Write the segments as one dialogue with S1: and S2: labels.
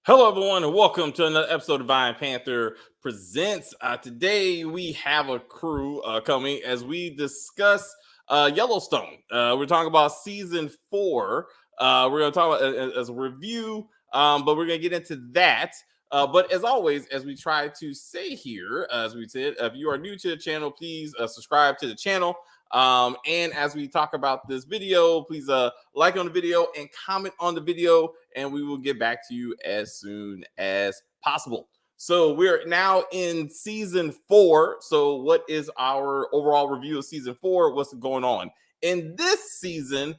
S1: Hello, everyone, and welcome to another episode of Vine Panther Presents. Today, we have a crew coming as we discuss Yellowstone. We're talking about season 4. We're going to talk about as a review, but we're going to get into that. But as always, as we try to say here, as we said, if you are new to the channel, please subscribe to the channel. And as we talk about this video, please like on the video and comment on the video, and we will get back to you as soon as possible. So we're now in season 4. So what is our overall review of season 4? What's going on in this season?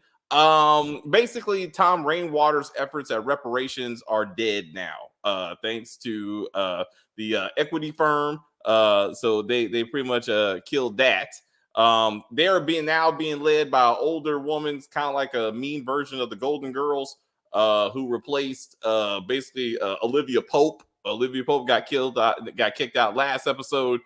S1: Basically, Tom Rainwater's efforts at reparations are dead now, thanks to the equity firm. So they pretty much killed that. They're being led by an older woman, kind of like a mean version of the Golden Girls, who replaced basically Olivia Pope. Olivia Pope got kicked out last episode,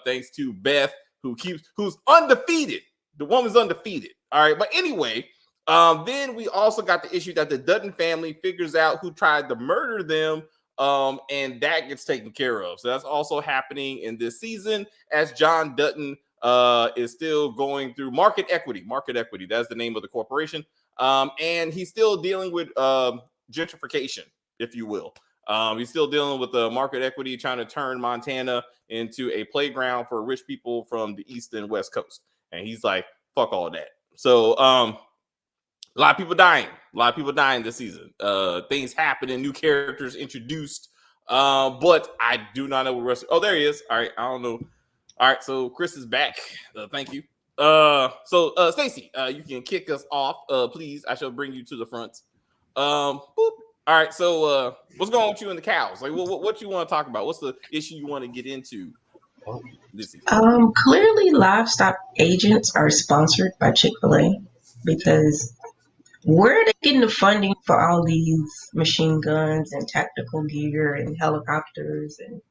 S1: thanks to Beth, who's undefeated. The woman's undefeated. All right, but anyway, then we also got the issue that the Dutton family figures out who tried to murder them. And that gets taken care of. So that's also happening in this season as John Dutton is still going through market equity. That's the name of the corporation. And he's still dealing with gentrification, if you will. He's still dealing with the market equity, trying to turn Montana into a playground for rich people from the East and West Coast. And he's like, fuck all that. So a lot of people dying this season. Things happening, new characters introduced. But I do not know what rest. Oh, there he is. All right, I don't know. All right, so Chris is back. Thank you. So Stacy, you can kick us off, please. I shall bring you to the front. Boop. All right, so what's going on with you and the cows? Like, what you want to talk about? What's the issue you want to get into this season?
S2: Clearly, livestock agents are sponsored by Chick-fil-A because where are they getting the funding for all these machine guns and tactical gear and helicopters and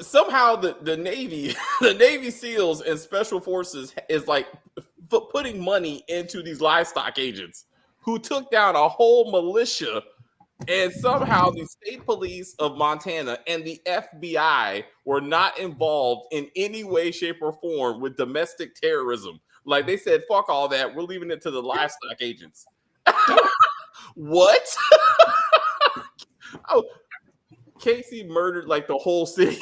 S1: somehow the Navy, the Navy SEALs and Special Forces is like putting money into these livestock agents who took down a whole militia, and somehow the state police of Montana and the FBI were not involved in any way, shape, or form with domestic terrorism. Like they said, fuck all that. We're leaving it to the livestock agents. What? Oh, Casey murdered like the whole city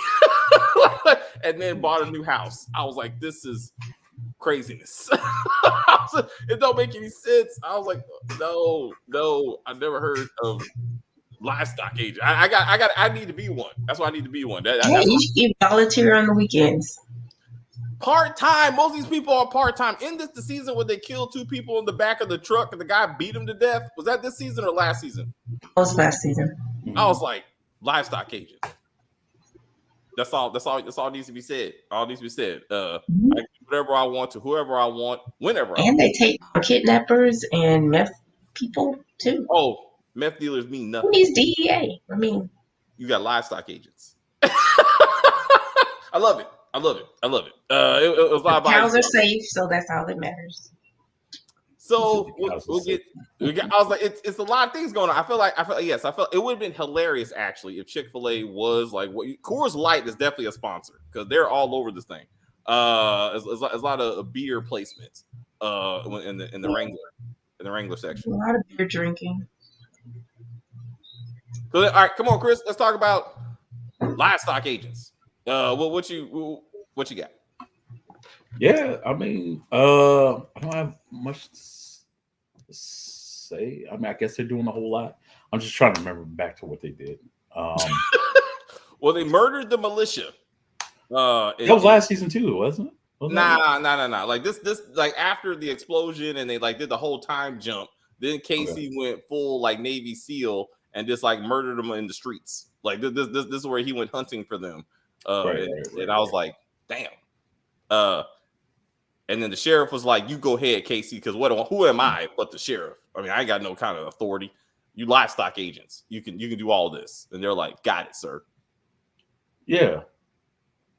S1: and then bought a new house. I was like, this is craziness. It don't make any sense. I was like, no, I never heard of livestock agent. I need to be one. That's why I need to be one.
S2: you should get volunteer on the weekends.
S1: Part-time. Most of these people are part-time. In the season where they killed 2 people in the back of the truck and the guy beat them to death, was that this season or last season?
S2: It was last season.
S1: I was like, livestock agent. That's all needs to be said. All needs to be said. I do whatever I want to whoever I want, whenever I want.
S2: And they take kidnappers and meth people too.
S1: Oh, meth dealers mean nothing.
S2: Who needs DEA? I mean,
S1: you got livestock agents. I love it. It was a lot of
S2: cows are safe, so that's all that matters.
S1: So we'll get. I was like, it's a lot of things going on. I felt it would have been hilarious actually if Chick-fil-A was like what Coors Light is definitely a sponsor because they're all over this thing. There's a lot of beer placements in the Wrangler section.
S2: A lot of beer drinking.
S1: So, all right, come on, Chris. Let's talk about livestock agents. What you got?
S3: Yeah, I mean, I don't have much to say. I mean, I guess they're doing a whole lot. I'm just trying to remember back to what they did.
S1: Well, they murdered the militia.
S3: That was last season too, wasn't it?
S1: Nah. Like this, like after the explosion, and they like did the whole time jump. Then Casey went full like Navy SEAL and just like murdered them in the streets. Like this is where he went hunting for them. And I was like, damn. And then the sheriff was like, "You go ahead, Casey, because who am I but the sheriff? I mean, I ain't got no kind of authority. You livestock agents, you can do all this." And they're like, "Got it, sir."
S3: Yeah.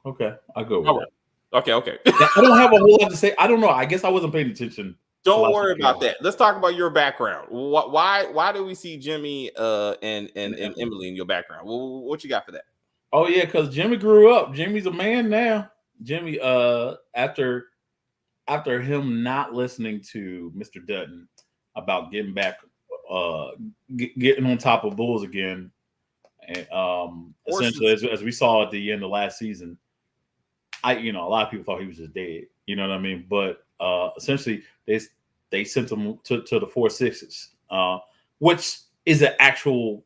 S3: Okay, I'll go with that.
S1: Okay.
S3: I don't have a whole lot to say. I don't know. I guess I wasn't paying attention
S1: Don't worry about that. Let's talk about your background. Why do we see Jimmy and Emily in your background? What you got for that?
S3: Oh yeah, because Jimmy grew up. Jimmy's a man now. Jimmy, after him not listening to Mr. Dutton about getting back, getting on top of Bulls again, and essentially as we saw at the end of last season, a lot of people thought he was just dead. You know what I mean? But essentially they sent him to the 4-6s, which is an actual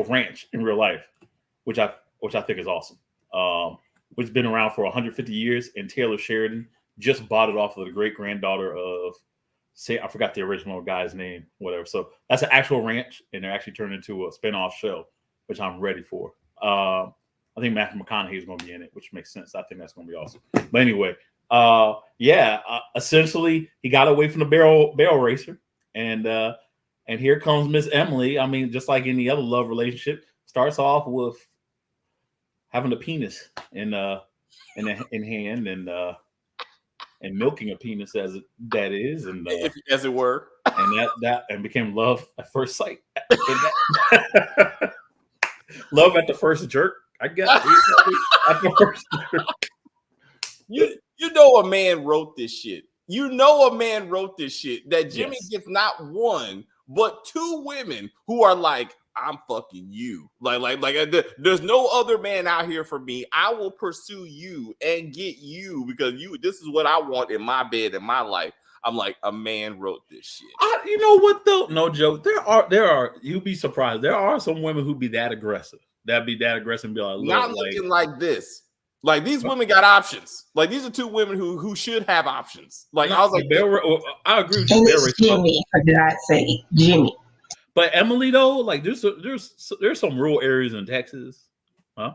S3: ranch in real life, which I think is awesome. Which has been around for 150 years, and Taylor Sheridan just bought it off of the great granddaughter of, I forgot the original guy's name, whatever. So that's an actual ranch, and they're actually turned into a spinoff show, which I'm ready for. I think Matthew McConaughey is going to be in it, which makes sense. I think that's going to be awesome. But anyway, essentially he got away from the barrel racer, and here comes Miss Emily. I mean, just like any other love relationship, starts off with having a penis in hand and milking a penis as it
S1: were,
S3: and that became love at first sight. Love at the first jerk, I guess. At the first jerk.
S1: You know a man wrote this shit. That Jimmy gets not one but two women who are like, I'm fucking you. Like there's no other man out here for me. I will pursue you and get you because this is what I want in my bed in my life. I'm like, a man wrote this shit.
S3: You know what though? No joke. There are. You'd be surprised. There are some women who be that aggressive. That'd be that aggressive and be like,
S1: not looking like this. Like these women got options. Like these are two women who should have options. Like I was like,
S3: I agree with
S2: you.
S3: And
S2: it's Jimmy, for God's sake, Jimmy.
S3: But Emily though, like there's some rural areas in Texas, huh?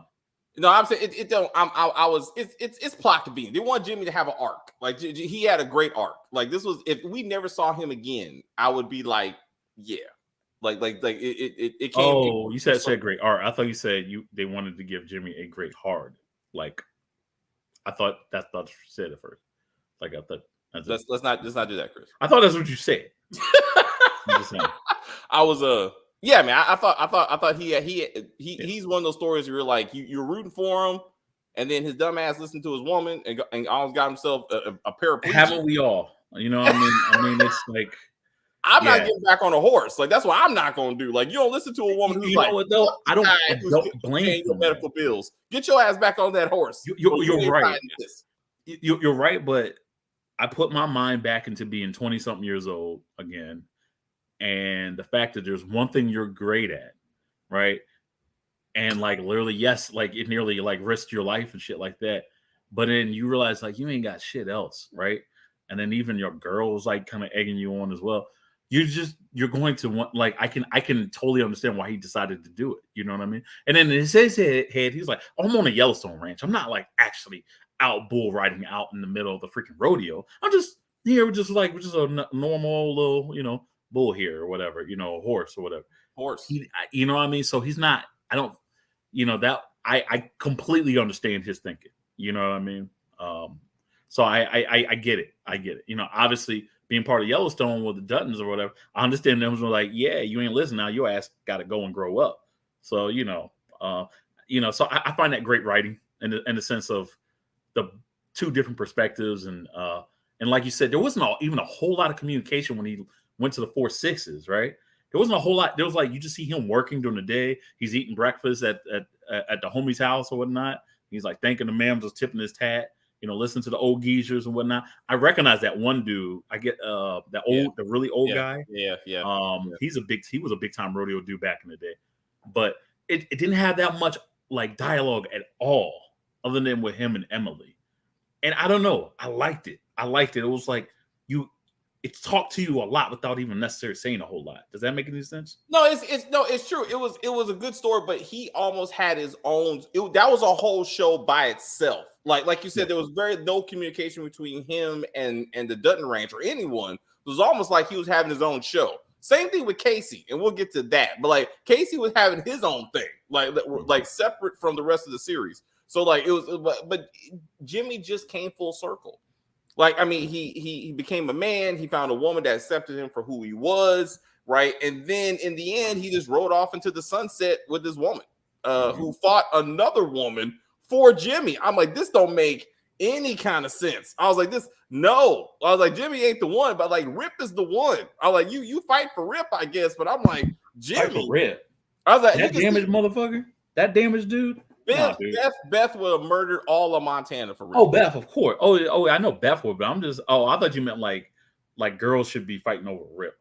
S1: No, I'm saying it don't. It's plot convenient. They want Jimmy to have an arc. Like he had a great arc. Like this was, if we never saw him again, I would be like, yeah, like it came.
S3: Oh, you said great arc. I thought you said they wanted to give Jimmy a great hard. Like I thought that's what you said at first. Like I thought.
S1: Let's not do that, Chris.
S3: I thought that's what you said. I'm just saying.
S1: I was yeah, man. I thought he's one of those stories where you're like you're rooting for him, and then his dumb ass listened to his woman and almost got himself a paraplegic.
S3: Haven't we all? You know what I mean? I mean, it's like
S1: I'm not getting back on a horse. Like that's what I'm not going to do. Like you don't listen to a woman who's like,
S3: know what, though? I don't blame
S1: your medical bills. Get your ass back on that horse.
S3: You're right. You're right, but I put my mind back into being 20-something years old again. And the fact that there's one thing you're great at, right? And like literally, yes, like it nearly like risked your life and shit like that. But then you realize like you ain't got shit else, right? And then even your girl's like kind of egging you on as well. You're going to want, like, I can totally understand why he decided to do it. You know what I mean? And then in his head, he's like, oh, I'm on a Yellowstone ranch. I'm not like actually out bull riding out in the middle of the freaking rodeo. I'm just here, just a normal little, bull here or whatever, horse or whatever.
S1: Horse.
S3: You know what I mean? So he's not, I don't, that I completely understand his thinking. You know what I mean? So I get it. I get it. Obviously being part of Yellowstone with the Duttons or whatever, I understand them was like, yeah, you ain't listening now. Your ass got to go and grow up. So, so I find that great writing in the sense of the two different perspectives. And like you said, there wasn't even a whole lot of communication when he went to the 4-6s, right? There wasn't a whole lot. There was like, you just see him working during the day. He's eating breakfast at the homie's house or whatnot. He's like thanking the man, just tipping his hat, listening to the old geezers and whatnot. I recognize that one dude. I get the really old guy.
S1: Yeah.
S3: He was a big time rodeo dude back in the day, but it didn't have that much like dialogue at all, other than with him and Emily. And I don't know. I liked it. It was like it talked to you a lot without even necessarily saying a whole lot. Does that make any sense?
S1: No, it's true. It was a good story, but he almost had his own. That was a whole show by itself. Like you said, there was no communication between him and the Dutton Ranch or anyone. It was almost like he was having his own show. Same thing with Casey, and we'll get to that. But like Casey was having his own thing, like separate from the rest of the series. So like it was, but Jimmy just came full circle. Like, I mean, he became a man. He found a woman that accepted him for who he was, right? And then in the end, he just rode off into the sunset with this woman who fought another woman for Jimmy. I'm like, this don't make any kind of sense. I was like, no. I was like, Jimmy ain't the one, but like Rip is the one. I was like, you fight for Rip, I guess, but I'm like, Jimmy.
S3: Fight for Rip.
S1: I was like,
S3: that damaged motherfucker, that damaged dude.
S1: Beth would have murdered all of Montana for Rip.
S3: Oh, Beth, of course. Oh, I know Beth would, but I'm just. Oh, I thought you meant like girls should be fighting over Rip.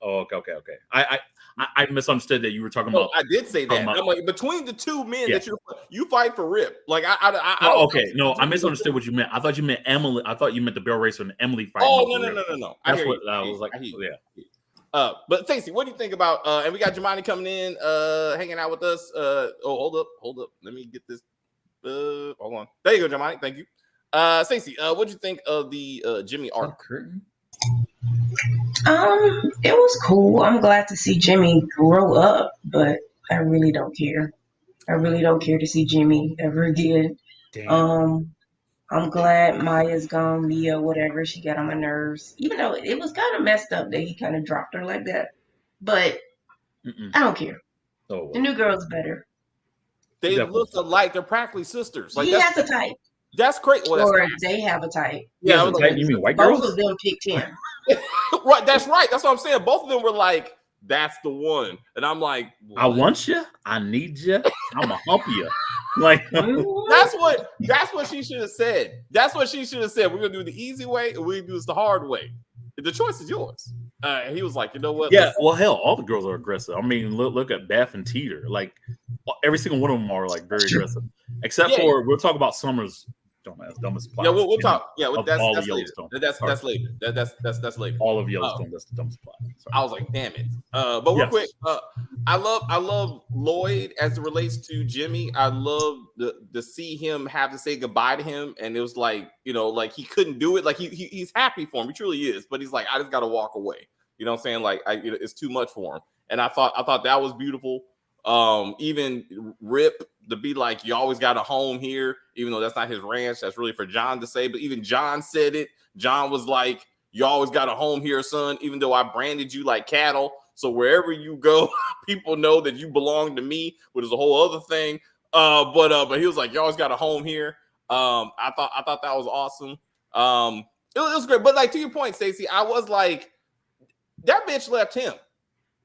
S3: Okay. I misunderstood that you were talking about.
S1: I did say that. I'm like, between the two men that you fight for Rip. Like I
S3: okay. No, I misunderstood what you meant. I thought you meant Emily. I thought you meant the Barrel Racer and Emily fighting.
S1: Oh no.
S3: That's what I was like. Yeah.
S1: But Stacey, what do you think about? And we got Jemani coming in, hanging out with us. Hold up. Let me get this. Hold on. There you go, Jemani. Thank you. Stacey, what do you think of the Jimmy arc?
S2: It was cool. I'm glad to see Jimmy grow up, but I really don't care. I really don't care to see Jimmy ever again. Damn. I'm glad Maya's gone, Mia, whatever. She got on my nerves. Even though it was kind of messed up that he kind of dropped her like that. But I don't care. Oh, well. The new girl's better.
S1: They look alike. They're practically sisters.
S2: Like, he has a type.
S1: That's great.
S2: Well, or they have a type.
S3: Yeah, you mean white girls?
S2: Both of them picked him.
S1: Right, that's right. That's what I'm saying. Both of them were like, that's the one. And I'm like,
S3: what? I want you. I need you. I'm gonna help you. Like
S1: that's what she should have said. That's what she should have said. We're gonna do the easy way, and we're gonna do this the hard way. The choice is yours. He was like, you know what?
S3: Yeah. Well, hell, all the girls are aggressive. I mean, look at Beth and Teeter. Like every single one of them are like very aggressive, except for we'll talk about Summer's dumbest plot.
S1: Yeah, we'll talk. Yeah, that's later. That's later. That's later.
S3: All of Yellowstone. That's the dumbest plot. Sorry.
S1: I was like, damn it. But real quick, I love Lloyd as it relates to Jimmy. I love to see him have to say goodbye to him, and it was like, you know, like he couldn't do it. Like he's happy for him. He truly is, but he's like, I just got to walk away. You know what I'm saying? Like it's too much for him. And I thought that was beautiful. Even Rip to be like, you always got a home here, even though that's not his ranch. That's really for John to say. But even John said it. John was like, you always got a home here, son, even though I branded you like cattle. So wherever you go, people know that you belong to me, which is a whole other thing. But he was like, you always got a home here. I thought that was awesome. It was great. But like, to your point, Stacey, I was like, that bitch left him.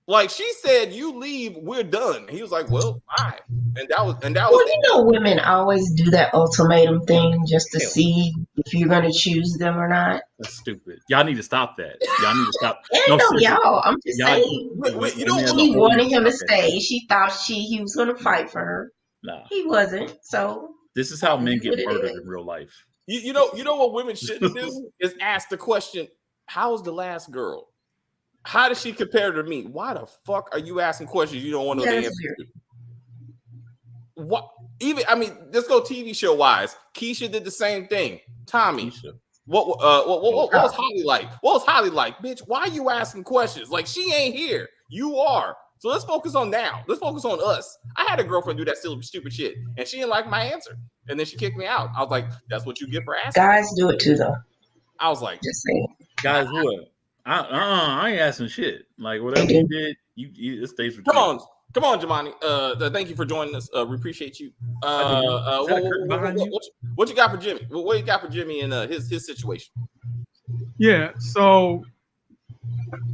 S1: Like she said, you leave, we're done. He was like, well, fine. And that was
S2: well, you know, women always do that ultimatum thing just to see if you're gonna choose them or not.
S3: That's stupid. Y'all need to stop that. Y'all need to stop.
S2: Y'all. I'm just saying. She wanted him to stay. She thought he was gonna fight for her.
S3: Nah.
S2: He wasn't. So
S3: this is how men get murdered in real life.
S1: You know what women shouldn't do is ask the question, how was the last girl? How does she compare to me? Why the fuck are you asking questions you don't want to know the answer to? What? Even let's go TV show wise. Keisha did the same thing. Tommy, what was Holly like? What was Holly like? Bitch, why are you asking questions? Like she ain't here. You are. So let's focus on now. Let's focus on us. I had a girlfriend do that stupid shit, and she didn't like my answer, and then she kicked me out. I was like, "That's what you get for asking."
S2: Guys do it too, though.
S1: I was like,
S2: "Just saying."
S3: Guys would. I ain't asking shit. Like whatever you did, it stays with you.
S1: Come on, Jemani. Thank you for joining us. We appreciate you. What you got for Jimmy? What you got for Jimmy and his situation?
S4: Yeah. So,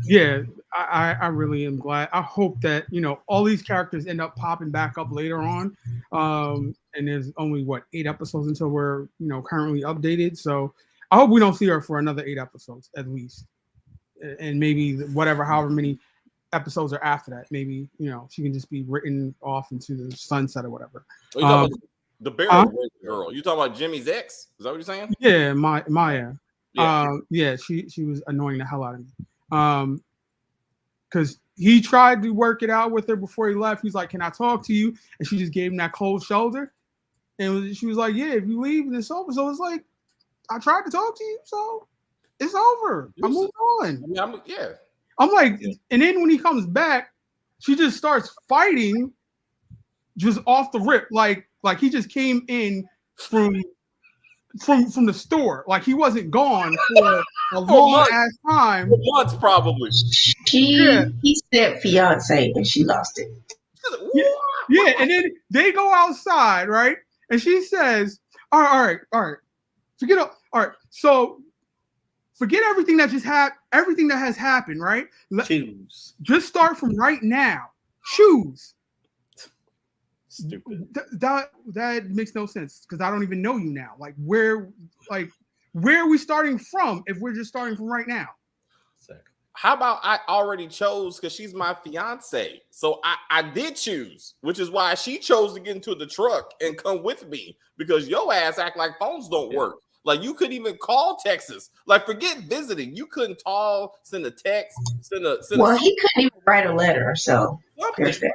S4: yeah, I really am glad. I hope that all these characters end up popping back up later on. And there's only 8 episodes until we're currently updated. So I hope we don't see her for another 8 episodes at least. And maybe however many episodes are after that, maybe she can just be written off into the sunset or whatever.
S1: Oh, you talking about the Barrel girl? You talking about Jimmy's ex? Is that what you're saying?
S4: Yeah, Maya. Yeah, she was annoying the hell out of me. Because he tried to work it out with her before he left. He's like, "Can I talk to you?" And she just gave him that cold shoulder, and she was like, "Yeah, if you leave, it's over." So it's like, I tried to talk to you, so. It's over. I'm moving on. I'm like, and then when he comes back, she just starts fighting just off the rip. Like he just came in from from the store. Like he wasn't gone for a
S1: For
S4: long
S1: months.
S4: ass time.
S1: For months, probably.
S4: Yeah.
S2: He said fiance and she lost it.
S1: She's like,
S4: Yeah,
S1: "What?"
S4: yeah, and then they go outside, right? And she says, all right, forget all right, so forget everything that just happened, everything that has happened, right?
S3: Choose.
S4: Just start from right now. Choose.
S3: Stupid.
S4: That makes no sense because I don't even know you now. Where are we starting from if we're just starting from right now?
S1: How about I already chose because she's my fiance? So I did choose, which is why she chose to get into the truck and come with me because your ass act like phones don't work. Like you couldn't even call Texas. Like forget visiting. You couldn't call, send a text,
S2: Well, he couldn't even write a letter, so there's that.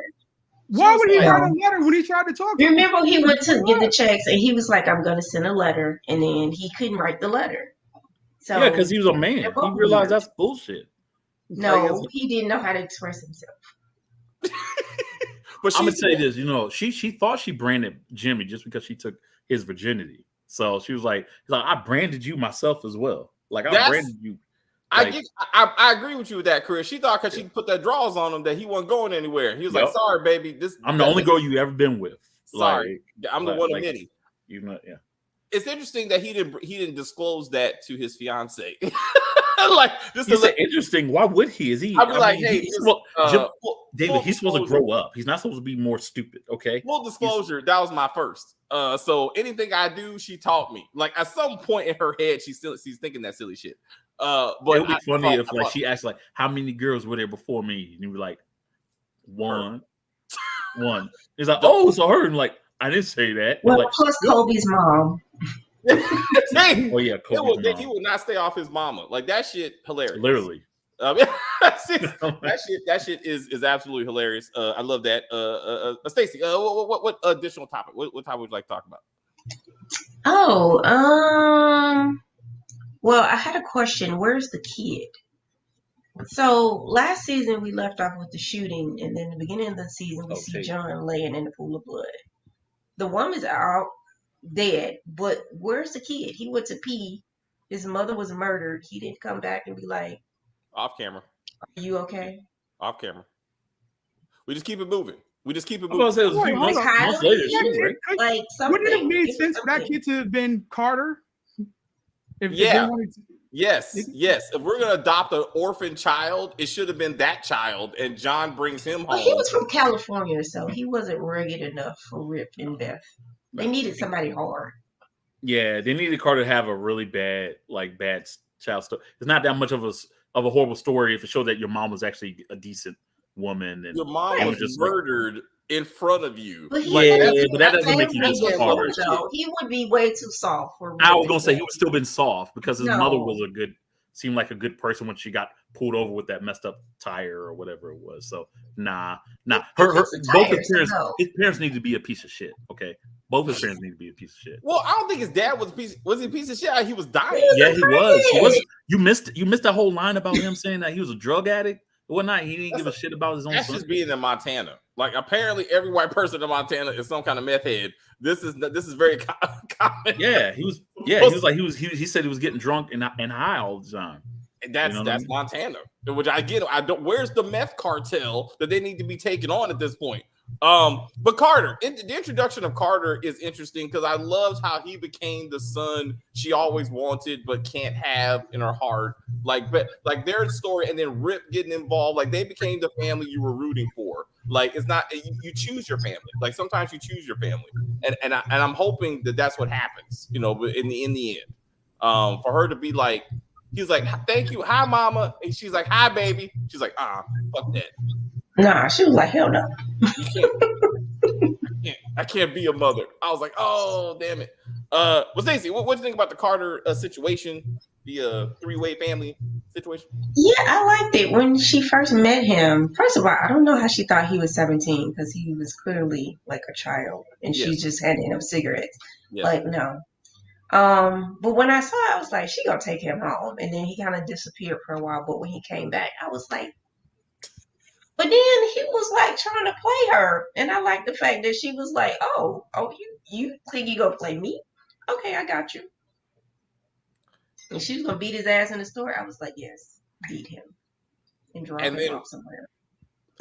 S4: Why would he
S1: like,
S4: write a letter when he tried to talk to him?
S2: Remember, he went to get the checks and he was like, I'm going to send a letter. And then he couldn't write the letter. So
S3: yeah, because he was a man. He realized that's bullshit.
S2: No, he didn't know how to express himself.
S1: But
S3: I'm gonna say this, she thought she branded Jimmy just because she took his virginity. So she was like, I branded you myself as well. Like I branded you. Like,
S1: I agree with you with that, Chris. She thought because she put that draws on him that he wasn't going anywhere. He was like, "Sorry, baby,
S3: I'm the only girl you ever been with."
S1: Sorry, I'm the one of many.
S3: Yeah.
S1: It's interesting that he didn't disclose that to his fiance.
S3: This is interesting. Why would he? Is he?
S1: I'd be like, hey,
S3: David, he's supposed to grow up. He's not supposed to be more stupid. Okay.
S1: Full disclosure, that was my first. So anything I do, she taught me. Like at some point in her head, she's thinking that silly shit. But
S3: it would be funny if she asked like, how many girls were there before me? And you were like, one. It's like, so her. And like, I didn't say that.
S2: Well,
S3: like,
S2: plus Kobe's mom.
S1: Oh
S3: yeah,
S1: he will not stay off his mama. Like that shit hilarious.
S3: Literally.
S1: That shit is absolutely hilarious. I love that. Stacey, what additional topic? What topic would you like to talk about?
S2: Well, I had a question. Where's the kid? So last season we left off with the shooting, and then the beginning of the season we see John laying in the pool of blood. The woman's out dead, but where's the kid? He went to pee. His mother was murdered. He didn't come back and be like,
S1: off camera.
S2: Are you okay?
S1: Off camera. We just keep it moving.
S3: Months later, right?
S2: Like something.
S4: Wouldn't it have made sense for that kid to have been Carter?
S1: Yes. If we're gonna adopt an orphan child, it should have been that child, and John brings him home.
S2: Well, he was from California, so he wasn't rugged enough for Rip and Beth. They needed somebody hard.
S3: Yeah, they needed Carter to have a really bad child story. It's not that much of a horrible story if it showed that your mom was actually a decent woman and
S1: your mom was just murdered in front of you.
S2: But
S3: but that doesn't make you just hard.
S2: He would be way too soft for.
S3: I was gonna say he would still been soft because his mother was seemed like a good person when she got pulled over with that messed up tire or whatever it was. So nah. Both his parents need to be a piece of shit. Okay, both his parents need to be a piece of shit.
S1: Well, I don't think his dad was he a piece of shit? He was dying.
S3: Yeah, he was. You missed that whole line about him saying that he was a drug addict. Whatnot. He didn't give a shit about his own.
S1: That's just being in Montana. Like apparently, every white person in Montana is some kind of meth head. This is very common.
S3: Yeah, he was. Yeah, he was like he said he was getting drunk and high all the time.
S1: And that's Montana, which I get. I don't. Where's the meth cartel that they need to be taking on at this point? But Carter, the introduction of Carter is interesting because I loved how he became the son she always wanted but can't have in her heart. Like their story, and then Rip getting involved. Like they became the family you were rooting for. Like it's not you choose your family. Like sometimes you choose your family, and I'm hoping that that's what happens. But in the end, for her to be like. He's like, thank you. Hi, mama. And she's like, hi, baby. She's like, fuck that.
S2: Nah, she was like, hell no.
S1: I can't be a mother. I was like, oh, damn it. Well, Stacey, what do you think about the Carter situation, the three-way family situation?
S2: Yeah, I liked it. When she first met him, first of all, I don't know how she thought he was 17 because he was clearly like a child and she just handed him cigarettes. Yes. Like, no. But when I saw it, I was like, she gonna take him home. And then he kind of disappeared for a while. But when he came back, I was like, but then he was like trying to play her. And I like the fact that she was like, oh, you think you gonna play me? Okay, I got you. And she was gonna beat his ass in the store. I was like, yes, beat him and drop
S1: And
S2: him
S1: then
S2: off somewhere.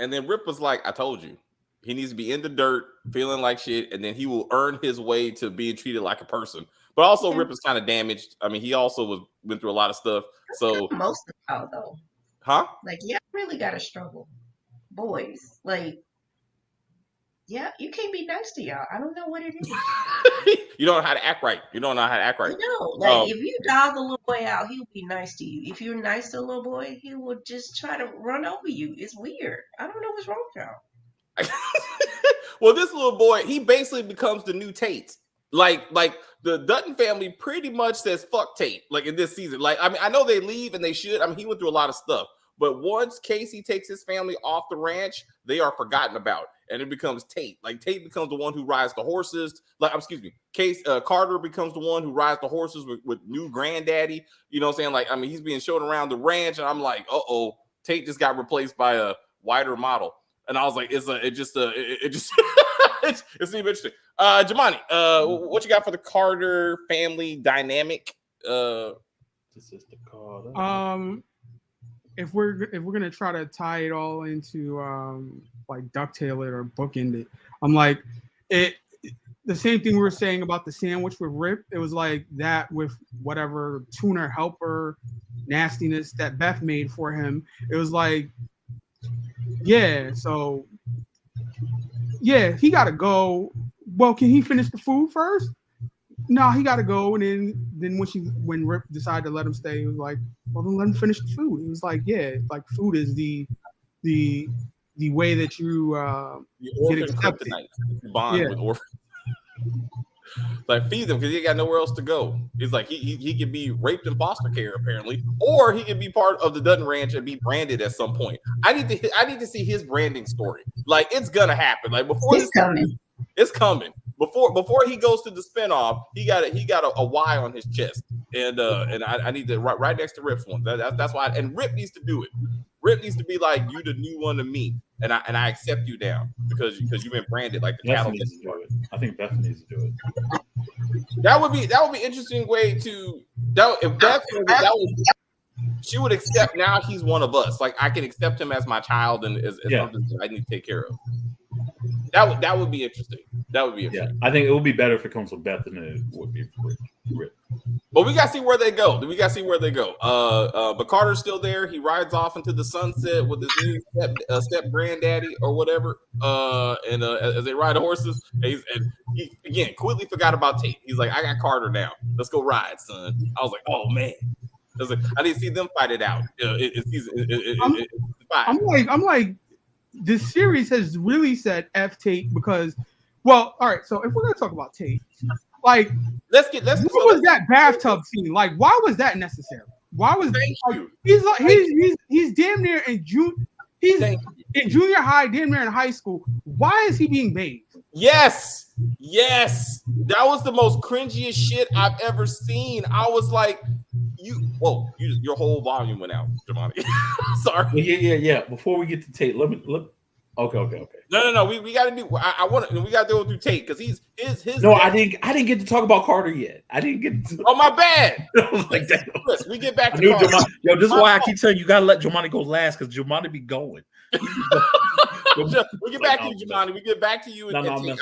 S1: and then Rip was like, I told you. He needs to be in the dirt, feeling like shit, and then he will earn his way to being treated like a person. But also,
S2: Yeah.
S1: Rip is kind of damaged. I mean, he also went through a lot of stuff. So,
S2: Most of y'all though,
S1: huh?
S2: like, yeah, really gotta struggle, boys. Like, yeah, you can't be nice to y'all. I don't know what it is.
S1: You don't know how to act right. You don't know how to act right.
S2: You know, like if you dog a little boy out, he'll be nice to you. If you're nice to a little boy, he will just try to run over you. It's weird. I don't know what's wrong with y'all.
S1: Well, this little boy, he basically becomes the new Tate. Like the Dutton family pretty much says fuck Tate, like in this season. Like, I mean, I know they leave and they should. I mean, he went through a lot of stuff. But once Casey takes his family off the ranch, they are forgotten about. And it becomes Tate. Like, Tate becomes the one who rides the horses. Like, excuse me, Carter becomes the one who rides the horses with new granddaddy. You know what I'm saying? Like, I mean, he's being shown around the ranch, and I'm like, Tate just got replaced by a wider model. And I was like, it just it seemed interesting. Jamani, what you got for the Carter family dynamic?
S3: This is the card.
S4: If we're gonna try to tie it all into like ducktail it or bookend it, I'm like it. The same thing we were saying about the sandwich with Rip. It was like that with whatever tuner helper nastiness that Beth made for him. It was like, yeah, so yeah, he got to go. Well, can he finish the food first? No, he got to go. And then when Rip decided to let him stay, it was like, well, then let him finish the food. It was like, yeah, like food is the way that you get accepted.
S1: Bond with orphan. Like, feed them because he got nowhere else to go. It's like he could be raped in foster care apparently, or he could be part of the Dutton Ranch and be branded at some point. I need to see his branding story. Like, it's gonna happen. Like, before
S2: It's coming.
S1: It's coming. Before he goes to the spinoff, he got a Y on his chest, and I need to right next to Rip's one. That's why. And Rip needs to do it. Rip needs to be like, you the new one to me, and I accept you now because you've been branded like the cattle.
S3: I think Beth needs to do it.
S1: That would be interesting way to if Beth she would accept now he's one of us. Like, I can accept him as my child and as something that I need to take care of. That would be interesting. That would be interesting.
S3: Yeah, I think it would be better if it comes from Beth than it would be for Rip.
S1: But we gotta see where they go. But Carter's still there. He rides off into the sunset with his new step granddaddy or whatever. As they ride the horses, and he again quickly forgot about Tate. He's like, I got Carter now. Let's go ride, son. I was like, oh man. I didn't see them fight it out.
S4: I'm like, this series has really said F Tate because, well, all right. So if we're gonna talk about Tate, like, what was that bathtub scene? Like, why was that necessary? Why was he's damn near in junior high, damn near in high school. Why is he being bathed?
S1: Yes, that was the most cringiest shit I've ever seen. I was like, your whole volume went out, Jamani. Sorry.
S3: Yeah. Before we get to Tate, let me look. Okay.
S1: No. We got to do. We got to go through Tate because his.
S3: No, I didn't get to talk about Carter yet. I didn't get to.
S1: Oh, my bad.
S3: Like that.
S1: Chris, we get back to Carter.
S3: Yo, this is why I keep telling you, gotta let Jomani go last because Jomani be going.
S1: We get back to you, Jamani. We get back to you. I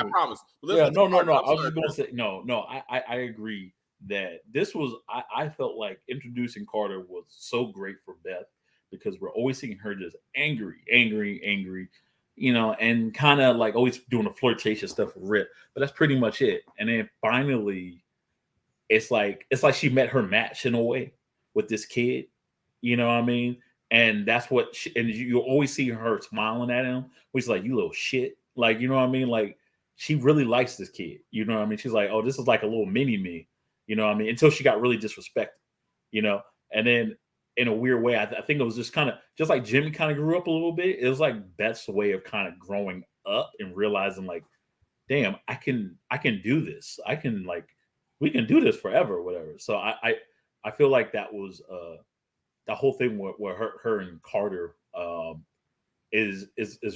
S1: promise.
S3: No. I was just gonna say no. I agree that this was. I felt like introducing Carter was so great for Beth because we're always seeing her just angry. You know, and kind of like always doing the flirtatious stuff with Rip, but that's pretty much it. And then finally, it's like she met her match in a way with this kid. You know what I mean? And that's what, and you always see her smiling at him, which is like, you little shit. Like, you know what I mean? Like, she really likes this kid. You know what I mean? She's like, oh, this is like a little mini me. You know what I mean? Until she got really disrespected, you know? And then in a weird way, I think it was just kind of, just like Jimmy kind of grew up a little bit. It was like Beth's way of kind of growing up and realizing like, damn, I can do this. We can do this forever or whatever. So I feel like that was, the whole thing where her and Carter is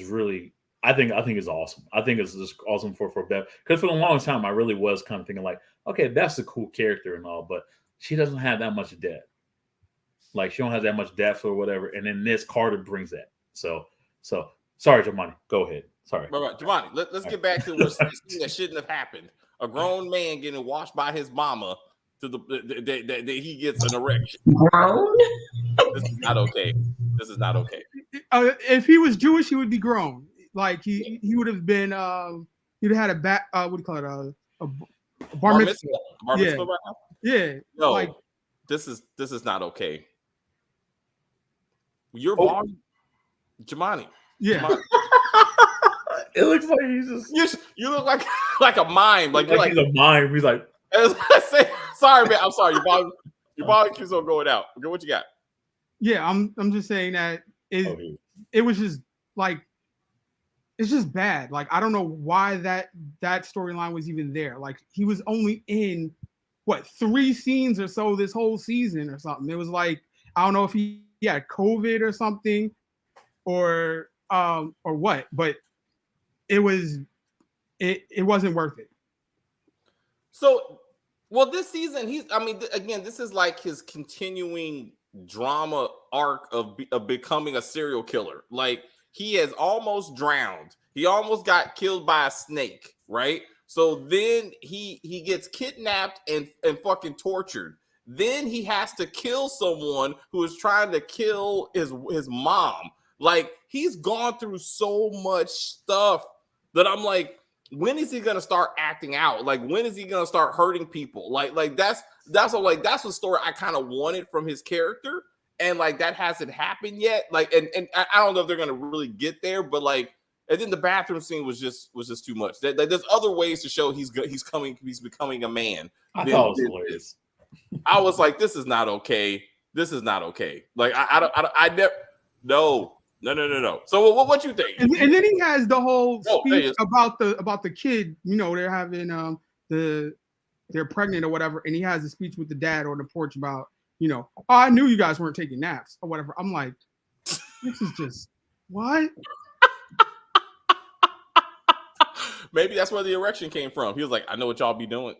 S3: really, I think is awesome. I think it's just awesome for Beth because for a long time I really was kind of thinking like, okay, Beth's a cool character and all, but she doesn't have that much depth. Like she don't have that much depth or whatever. And then this Carter brings that. So sorry, Jamani. Go ahead. Sorry.
S1: Right. Jamani, let's get back to what that shouldn't have happened. A grown man getting washed by his mama to that he gets an erection.
S2: Grown?
S1: This is not okay. This is not okay.
S4: If he was Jewish, he would be grown. Like he would have been. He'd have had a back. What do you call it? A bar mitzvah.
S1: Bar mitzvah right now?
S4: Yeah.
S1: No,
S4: like
S1: this is not okay. Your volume, Jamani.
S4: Yeah.
S1: Jamani.
S3: It looks like he's just.
S1: You look like a mime. Like you're
S3: he's a mime. He's like.
S1: Sorry, man. I'm sorry. Your volume keeps on going out. Okay, what you got?
S4: Yeah, I'm just saying that it was just like it's just bad. Like I don't know why that storyline was even there. Like he was only in what 3 scenes or so this whole season or something. It was like I don't know if he had COVID or something or what, but it wasn't worth it.
S1: So, well, this season again, this is like his continuing drama arc of becoming a serial killer. Like he has almost drowned. He almost got killed by a snake, right? So then he gets kidnapped and fucking tortured. Then he has to kill someone who is trying to kill his mom. Like he's gone through so much stuff that I'm like, when is he gonna start acting out? Like when is he gonna start hurting people? Like that's the story I kind of wanted from his character, and like that hasn't happened yet. Like and I don't know if they're gonna really get there, but like and then the bathroom scene was just too much. There's other ways to show he's becoming a man.
S3: I thought it was hilarious.
S1: I was like, this is not okay. This is not okay. Like I never no. So what you think?
S4: And then he has the whole speech about the kid. You know, they're having they're pregnant or whatever, and he has a speech with the dad on the porch about, you know, oh, I knew you guys weren't taking naps or whatever. I'm like, this is just what?
S1: Maybe that's where the erection came from. He was like, I know what y'all be doing.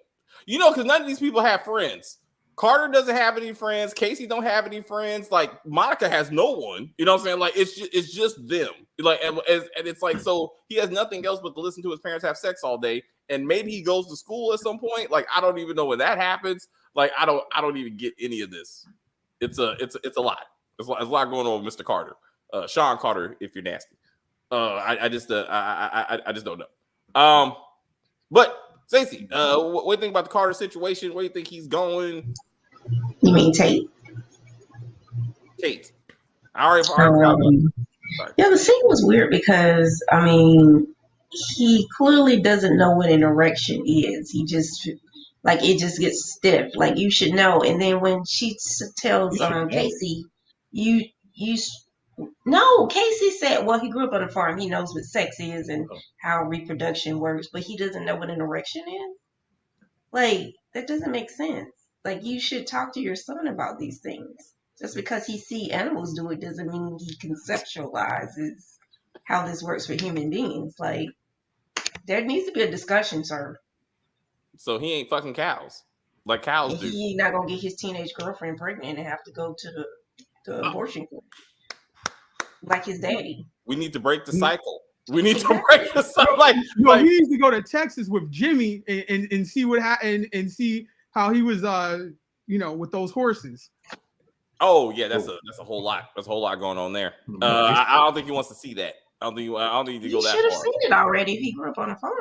S1: You know, because none of these people have friends. Carter doesn't have any friends. Casey don't have any friends. Like Monica has no one. You know what I'm saying? Like it's just them. Like and it's like so he has nothing else but to listen to his parents have sex all day. And maybe he goes to school at some point. Like I don't even know when that happens. Like I don't even get any of this. It's a lot. There's a lot going on with Mr. Carter. Sean Carter, if you're nasty. I just don't know. But Stacey, what do you think about the Carter situation? Where do you think he's going?
S2: You mean Tate?
S1: Tate. Sorry.
S2: Yeah, the scene was weird because I mean, he clearly doesn't know what an erection is. He just it just gets stiff. Like you should know. And then when she tells Casey, no, Casey said, well, he grew up on a farm. He knows what sex is and how reproduction works, but he doesn't know what an erection is. Like, that doesn't make sense. Like, you should talk to your son about these things. Just because he see animals do it doesn't mean he conceptualizes how this works for human beings. Like, there needs to be a discussion, sir.
S1: So he ain't fucking cows like cows do.
S2: He's not going to get his teenage girlfriend pregnant and have to go to the abortion clinic. Like his daddy. We
S1: need to break the cycle. We need to break the cycle.
S4: He needs to go to Texas with Jimmy and see what happened and see how he was with those horses.
S1: Oh yeah, that's a whole lot. There's a whole lot going on there. I don't think he wants to see that. I don't think he need to go that far.
S2: He should have seen it already if he grew up on a farm.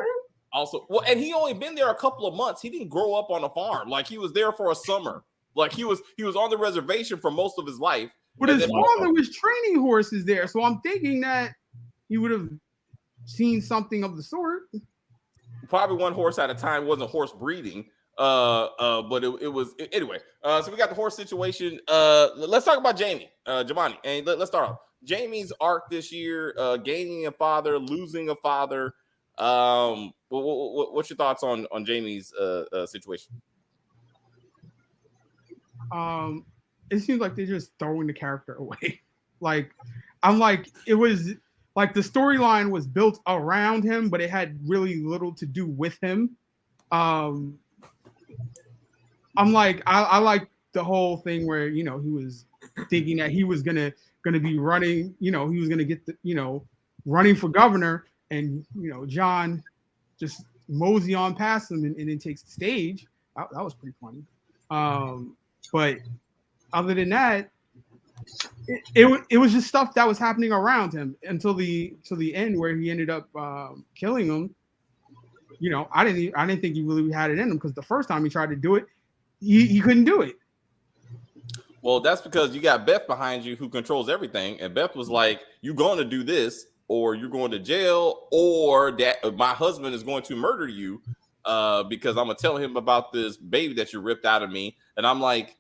S1: Also, well, and he only been there a couple of months. He didn't grow up on a farm. Like he was there for a summer. Like he was on the reservation for most of his life.
S4: But his father was training horses there, so I'm thinking that he would have seen something of the sort.
S1: Probably one horse at a time. Wasn't horse breeding, but it was anyway. So we got the horse situation. Let's talk about Jamie, Jamani, and let's start off. Jamie's arc this year: gaining a father, losing a father. What's your thoughts on Jamie's situation?
S4: It seems like they're just throwing the character away. It was like the storyline was built around him, but it had really little to do with him. I'm like, I like the whole thing where he was thinking that he was gonna be running. He was gonna get the running for governor, and John just mosey on past him and then takes the stage. That was pretty funny. But other than that, it was just stuff that was happening around him until the end where he ended up killing him. I didn't think he really had it in him, because the first time he tried to do it, he couldn't do it.
S1: Well, that's because you got Beth behind you who controls everything, and Beth was like, "You're going to do this, or you're going to jail, or that my husband is going to murder you, because I'm gonna tell him about this baby that you ripped out of me." And I'm like,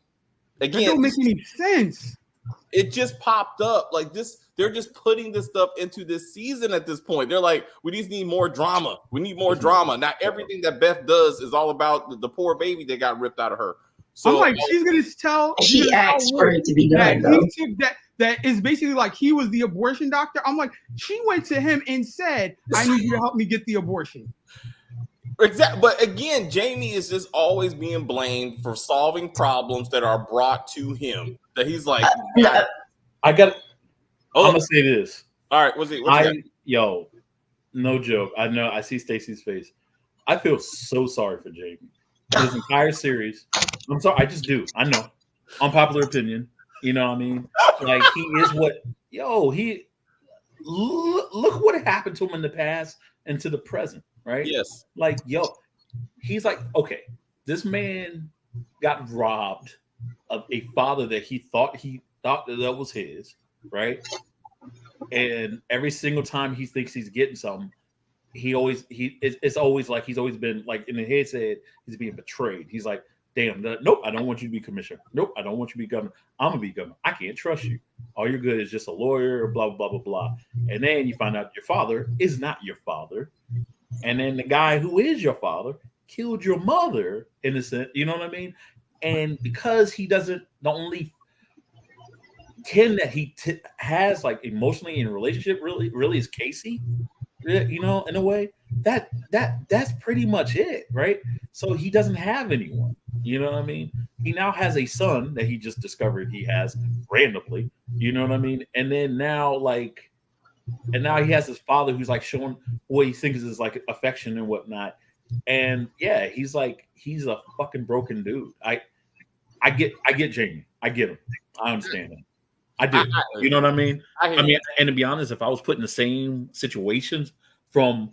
S4: That
S1: again,
S4: don't make any sense.
S1: it just popped up like this. They're just putting this stuff into this season at this point. They're like, we just need more drama. We need more drama. Not everything that Beth does is all about the poor baby that got ripped out of her. So
S4: I'm like, she's gonna tell.
S2: She asked for it to be
S4: that
S2: done, though.
S4: he took that is basically like he was the abortion doctor. I'm like, she went to him and said, "I need you to help me get the abortion."
S1: Exactly. But again, Jamie is just always being blamed for solving problems that are brought to him. That he's like,
S2: No,
S3: I got.
S1: oh,
S3: I'm gonna say this.
S1: all right. What's it?
S3: Yo, no joke. I know. I see Stacey's face. I feel so sorry for Jamie. This entire series. I'm sorry. I just do. I know. Unpopular opinion. You know what I mean? Like, he is what. Yo, he. Look what happened to him in the past and to the present. Right?
S1: Yes.
S3: Like, yo, he's like, okay, this man got robbed of a father that he thought that was his, right? And every single time he thinks he's getting something, it's always like he's always been like in his head, he's being betrayed. He's like, damn, nope, I don't want you to be commissioner. Nope, I don't want you to be governor. I'm gonna be governor. I can't trust you. All you're good is just a lawyer, blah blah blah blah blah. And then you find out your father is not your father. And then the guy who is your father killed your mother, innocent. You know what I mean? And because he doesn't, the only kin that he has like emotionally in a relationship really is Casey. You know, in a way that's pretty much it, right? So he doesn't have anyone. You know what I mean? He now has a son that he just discovered he has randomly. You know what I mean? And then now now he has his father who's like showing what he thinks is like affection and whatnot. And yeah, he's a fucking broken dude. I get Jamie. I get him. I understand him. I do. You know what I mean? I mean, and to be honest, if I was put in the same situations from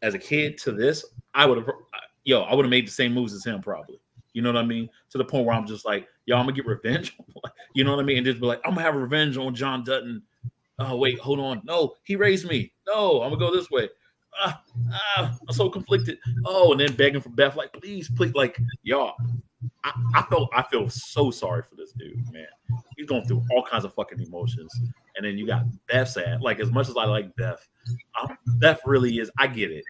S3: as a kid to this, I would have made the same moves as him probably. You know what I mean? To the point where I'm just like, yo, I'm gonna get revenge. You know what I mean? And just be like, I'm gonna have revenge on John Dutton. Oh, wait, hold on. No, he raised me. No, I'm gonna go this way. I'm so conflicted. Oh, and then begging for Beth, like, please, like, y'all. I feel so sorry for this dude, man. He's going through all kinds of fucking emotions, and then you got Beth sad. Like, as much as I like Beth, Beth really is. I get it.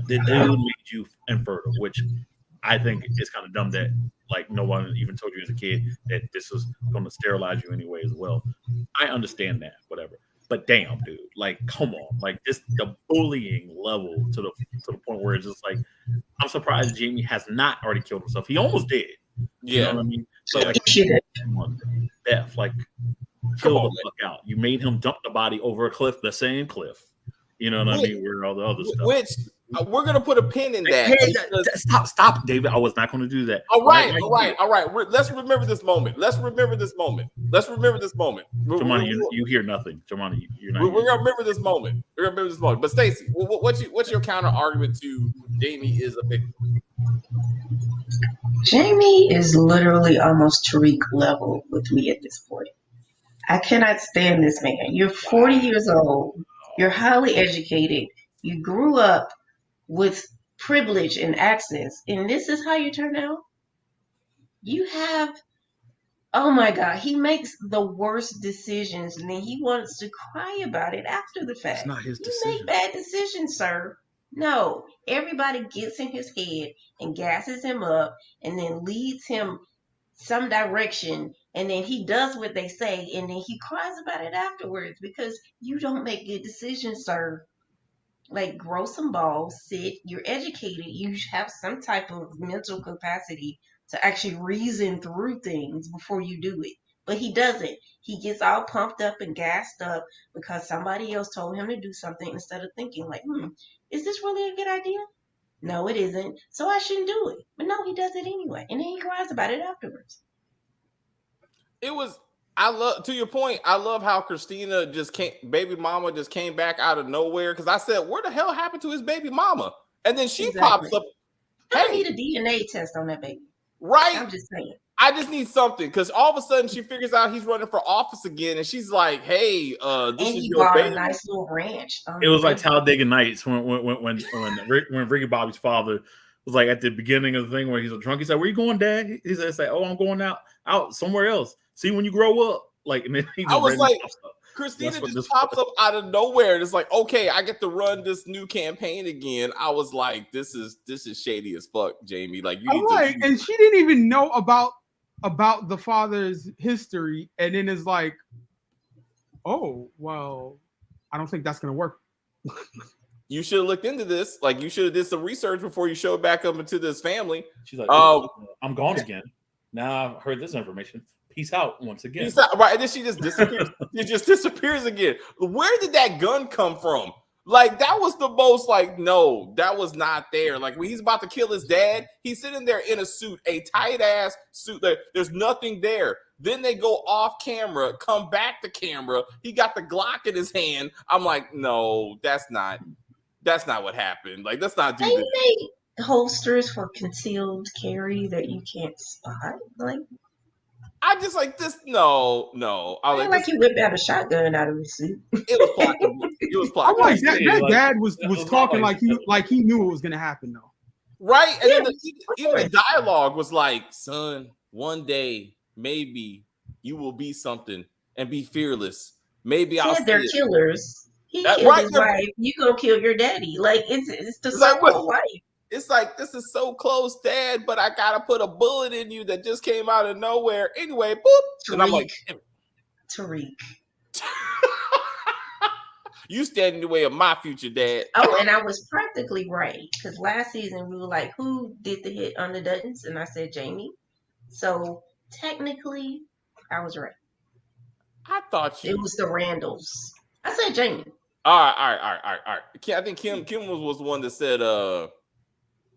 S3: The dude made you infertile, which I think is kind of dumb that like no one even told you as a kid that this was going to sterilize you anyway as well. I understand that, whatever. But damn, dude, like, come on, like this the bullying level to the point where it's just like, I'm surprised Jamie has not already killed himself. He almost did. You know what I mean? So like, Beth, like, chill the fuck out. You made him dump the body over a cliff, the same cliff. You know what I mean? Where all the other stuff.
S1: Which we're gonna put a pin in that.
S3: Hey, stop, David. I was not going to do that.
S1: All right. Let's remember this moment.
S3: Jamani, you hear nothing. Jamani, you're not.
S1: We're gonna remember this moment. But Stacey, what's your counter argument to Jamie is a victim?
S2: Jamie is literally almost Tariq level with me at this point. I cannot stand this man. You're 40 years old. You're highly educated. You grew up with privilege and access, and this is how you turn out? You have, oh my God, he makes the worst decisions, and then he wants to cry about it after the fact.
S3: It's not his decision.
S2: You make bad decisions, sir. No, everybody gets in his head and gasses him up and then leads him some direction, and then he does what they say, and then he cries about it afterwards because you don't make good decisions, sir. Like, grow some balls, sit, you're educated, you have some type of mental capacity to actually reason through things before you do it. But he doesn't. He gets all pumped up and gassed up because somebody else told him to do something instead of thinking like, is this really a good idea? No, it isn't. So I shouldn't do it. But no, he does it anyway. And then he cries about it afterwards.
S1: It was, I love, to your point, I love how Christina baby mama just came back out of nowhere. Because I said, where the hell happened to his baby mama? And then she pops up.
S2: I need a DNA test on that baby.
S1: Right?
S2: I'm just saying.
S1: I just need something, because all of a sudden she figures out he's running for office again, and she's like, "Hey, this is your baby."
S2: A nice little ranch.
S3: It was like Talladega Nights when Ricky Bobby's father was like at the beginning of the thing where he's drunk. He said, "Where you going, Dad?" He said, "Oh, I'm going out somewhere else. See when you grow up." Like, and then
S1: I was like, Christina just pops up out of nowhere, and it's like, okay, I get to run this new campaign again. I was like, this is shady as fuck, Jamie. Like, you need to.
S4: And she didn't even know about the father's history, and then it's like, oh well, I don't think that's gonna work.
S1: You should have looked into this. Like, you should have did some research before you showed back up into this family.
S3: She's like, I'm gone again. Now I've heard this information. Peace out once again.
S1: Peace out, right? And then she just disappears. She just disappears again. Where did that gun come from? Like, that was the most, like, no, that was not there. Like, when he's about to kill his dad, he's sitting there in a suit, a tight-ass suit. There's nothing there. Then they go off camera, come back to camera. He got the Glock in his hand. I'm like, no, that's not what happened. Like, let's not do this.
S2: They make holsters for concealed carry that you can't spot. Like,
S1: I just like this. No. I was
S2: like you whipped out a shotgun out of his suit.
S1: It was plausible. It was plausible.
S4: I'm like, that dad was talking like he knew it was gonna happen though.
S1: Right, and then even the dialogue was like, "Son, one day maybe you will be something and be fearless. Maybe I'll."
S2: They're killers. He killed his wife. You gonna kill your daddy? Like it's the circle of life.
S1: It's like, this is so close, Dad, but I gotta put a bullet in you that just came out of nowhere. Anyway, boop.
S2: Tariq.
S1: And I'm like,
S2: Tariq.
S1: You stand in the way of my future, Dad.
S2: Oh, and I was practically right, because last season we were like, who did the hit on the Duttons? And I said Jamie. So technically, I was right.
S1: I thought
S2: it was the Randalls. I said Jamie.
S1: All right. I think Kim was the one that said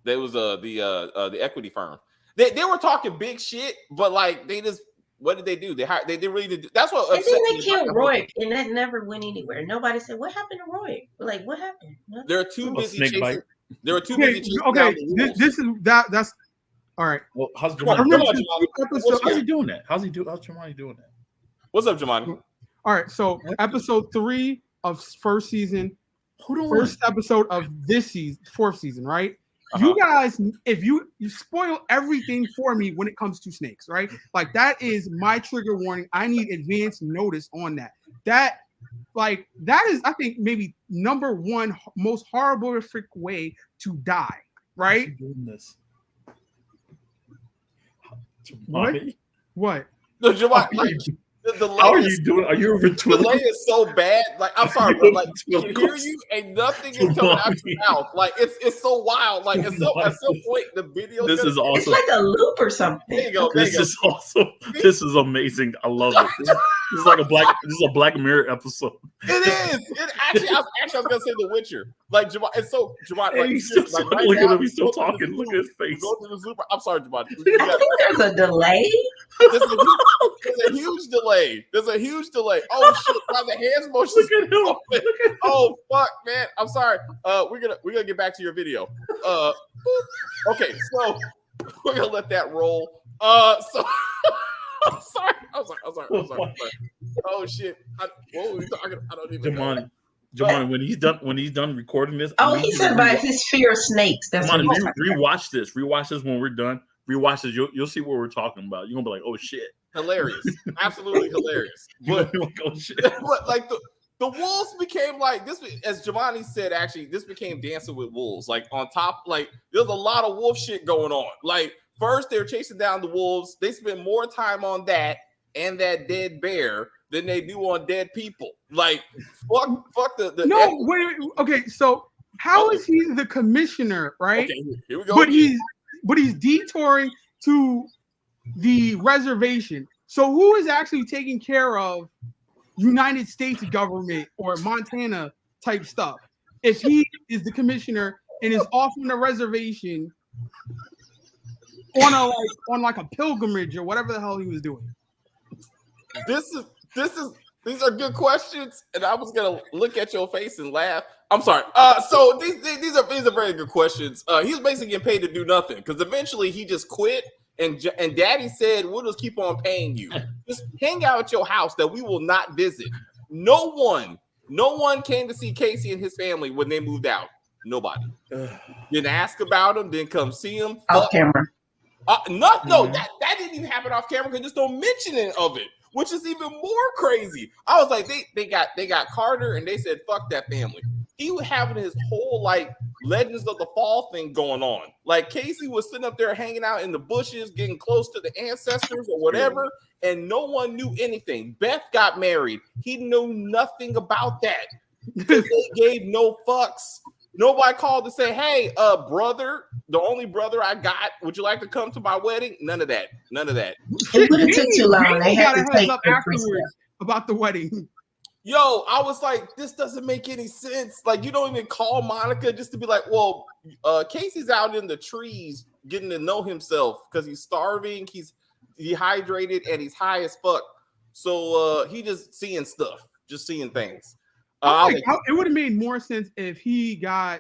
S1: there was the equity firm. They were talking big shit, but like they just, what did they do? They really did. That's what.
S2: And then they killed Roy, and that never went anywhere. Nobody said what happened to Roy. Like, what happened? Nothing.
S1: They're too busy chasing. There were too busy chasing.
S4: Okay, this is that's all right.
S3: Well, how's
S4: Jamani?
S3: How's he doing that? How's Jamani doing that?
S1: What's up, Jamani?
S4: All right, so episode 3 of first season, first episode of this season, 4th season, right? You guys, if you spoil everything for me when it comes to snakes, right? Like, that is my trigger warning. I need advance notice on that. That is, I think, maybe number 1 most horrific way to die, right? What?
S1: No, Jamani,
S3: how are you doing? Are you over Twitter?
S1: The delay is so bad. Like, I'm sorry, but like, I can hear you and nothing is coming out your mouth. Like, it's so wild. Like, at some point, the video.
S3: This is awesome.
S2: It's like a loop or something.
S1: There you go.
S3: This is awesome. This is amazing. I love it. This is like this is a Black Mirror episode.
S1: It is. I was gonna say The Witcher. Like, Jamani, it's so Jamani.
S3: Hey,
S1: like,
S3: look at him. He's still talking. Look at his face.
S1: Go to the Zoom. I'm sorry, Jamani.
S2: I think there's a delay.
S1: There's a huge delay. Oh shit! Now the hands motion.
S3: Look at him.
S1: Oh fuck, man! I'm sorry. We're gonna get back to your video. Okay, so we're gonna let that roll. So I'm sorry. Oh shit! What were we talking? I don't even know.
S3: Jamani, when he's done recording this.
S2: Oh, he said about his fear of snakes. That's
S3: Jamani, rewatch this. Rewatch this when we're done. Rewatch this. You'll see what we're talking about. You're gonna be like, oh shit.
S1: Hilarious. Absolutely hilarious. But,
S3: oh, shit.
S1: But like the wolves became like this, as Jamani said, actually, this became Dancing with Wolves. Like, on top, like, there's a lot of wolf shit going on. Like, first they're chasing down the wolves. They spend more time on that and that dead bear than they do on dead people. Like, fuck the
S4: no, wait, okay, so how is he the commissioner, right?
S1: Okay, here we go.
S4: But he's detouring to the reservation. So who is actually taking care of United States government or Montana type stuff? If he is the commissioner and is off on a reservation on a pilgrimage or whatever the hell he was doing.
S1: These are good questions, and I was gonna look at your face and laugh. I'm sorry. So these are very good questions. He was basically getting paid to do nothing because eventually he just quit, and Daddy said, "We'll just keep on paying you. Just hang out at your house that we will not visit." No one came to see Casey and his family when they moved out. Nobody. Didn't ask about him. Didn't come see him.
S2: Off camera.
S1: No, that didn't even happen off camera because just don't mention it of it, which is even more crazy. I was like, they got Carter and they said, fuck that family. He was having his whole like Legends of the Fall thing going on. Like Casey was sitting up there hanging out in the bushes, getting close to the ancestors or whatever, and no one knew anything. Beth got married. He knew nothing about that. They gave no fucks. Nobody called to say, hey, brother, the only brother I got, would you like to come to my wedding? None of that.
S2: It would have took too long. They had to take
S4: up afterwards about the wedding.
S1: Yo, I was like, this doesn't make any sense. Like, you don't even call Monica just to be like, well, Casey's out in the trees getting to know himself because he's starving, he's dehydrated, and he's high as fuck. So he just seeing stuff, just seeing things.
S4: It would have made more sense if he got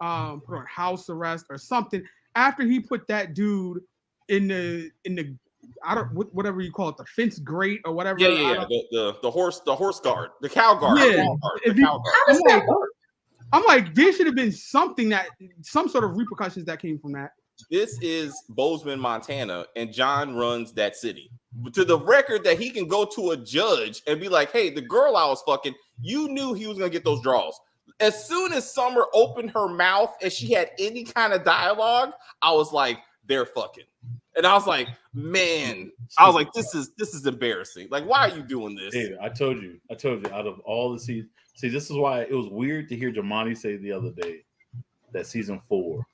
S4: put on house arrest or something after he put that dude in the whatever you call it, the fence grate or whatever.
S1: Yeah. The horse guard, the cow guard.
S4: Yeah.
S1: The cow guard.
S4: I'm like, there should have been some sort of repercussions that came from that.
S1: This is Bozeman, Montana, and John runs that city. To the record that he can go to a judge and be like, hey, the girl I was fucking, you knew he was going to get those draws. As soon as Summer opened her mouth and she had any kind of dialogue, I was like, they're fucking. And I was like, man, this is embarrassing. Like, why are you doing this?
S3: Hey, I told you, out of all the seasons, see, this is why it was weird to hear Jamani say the other day that season 4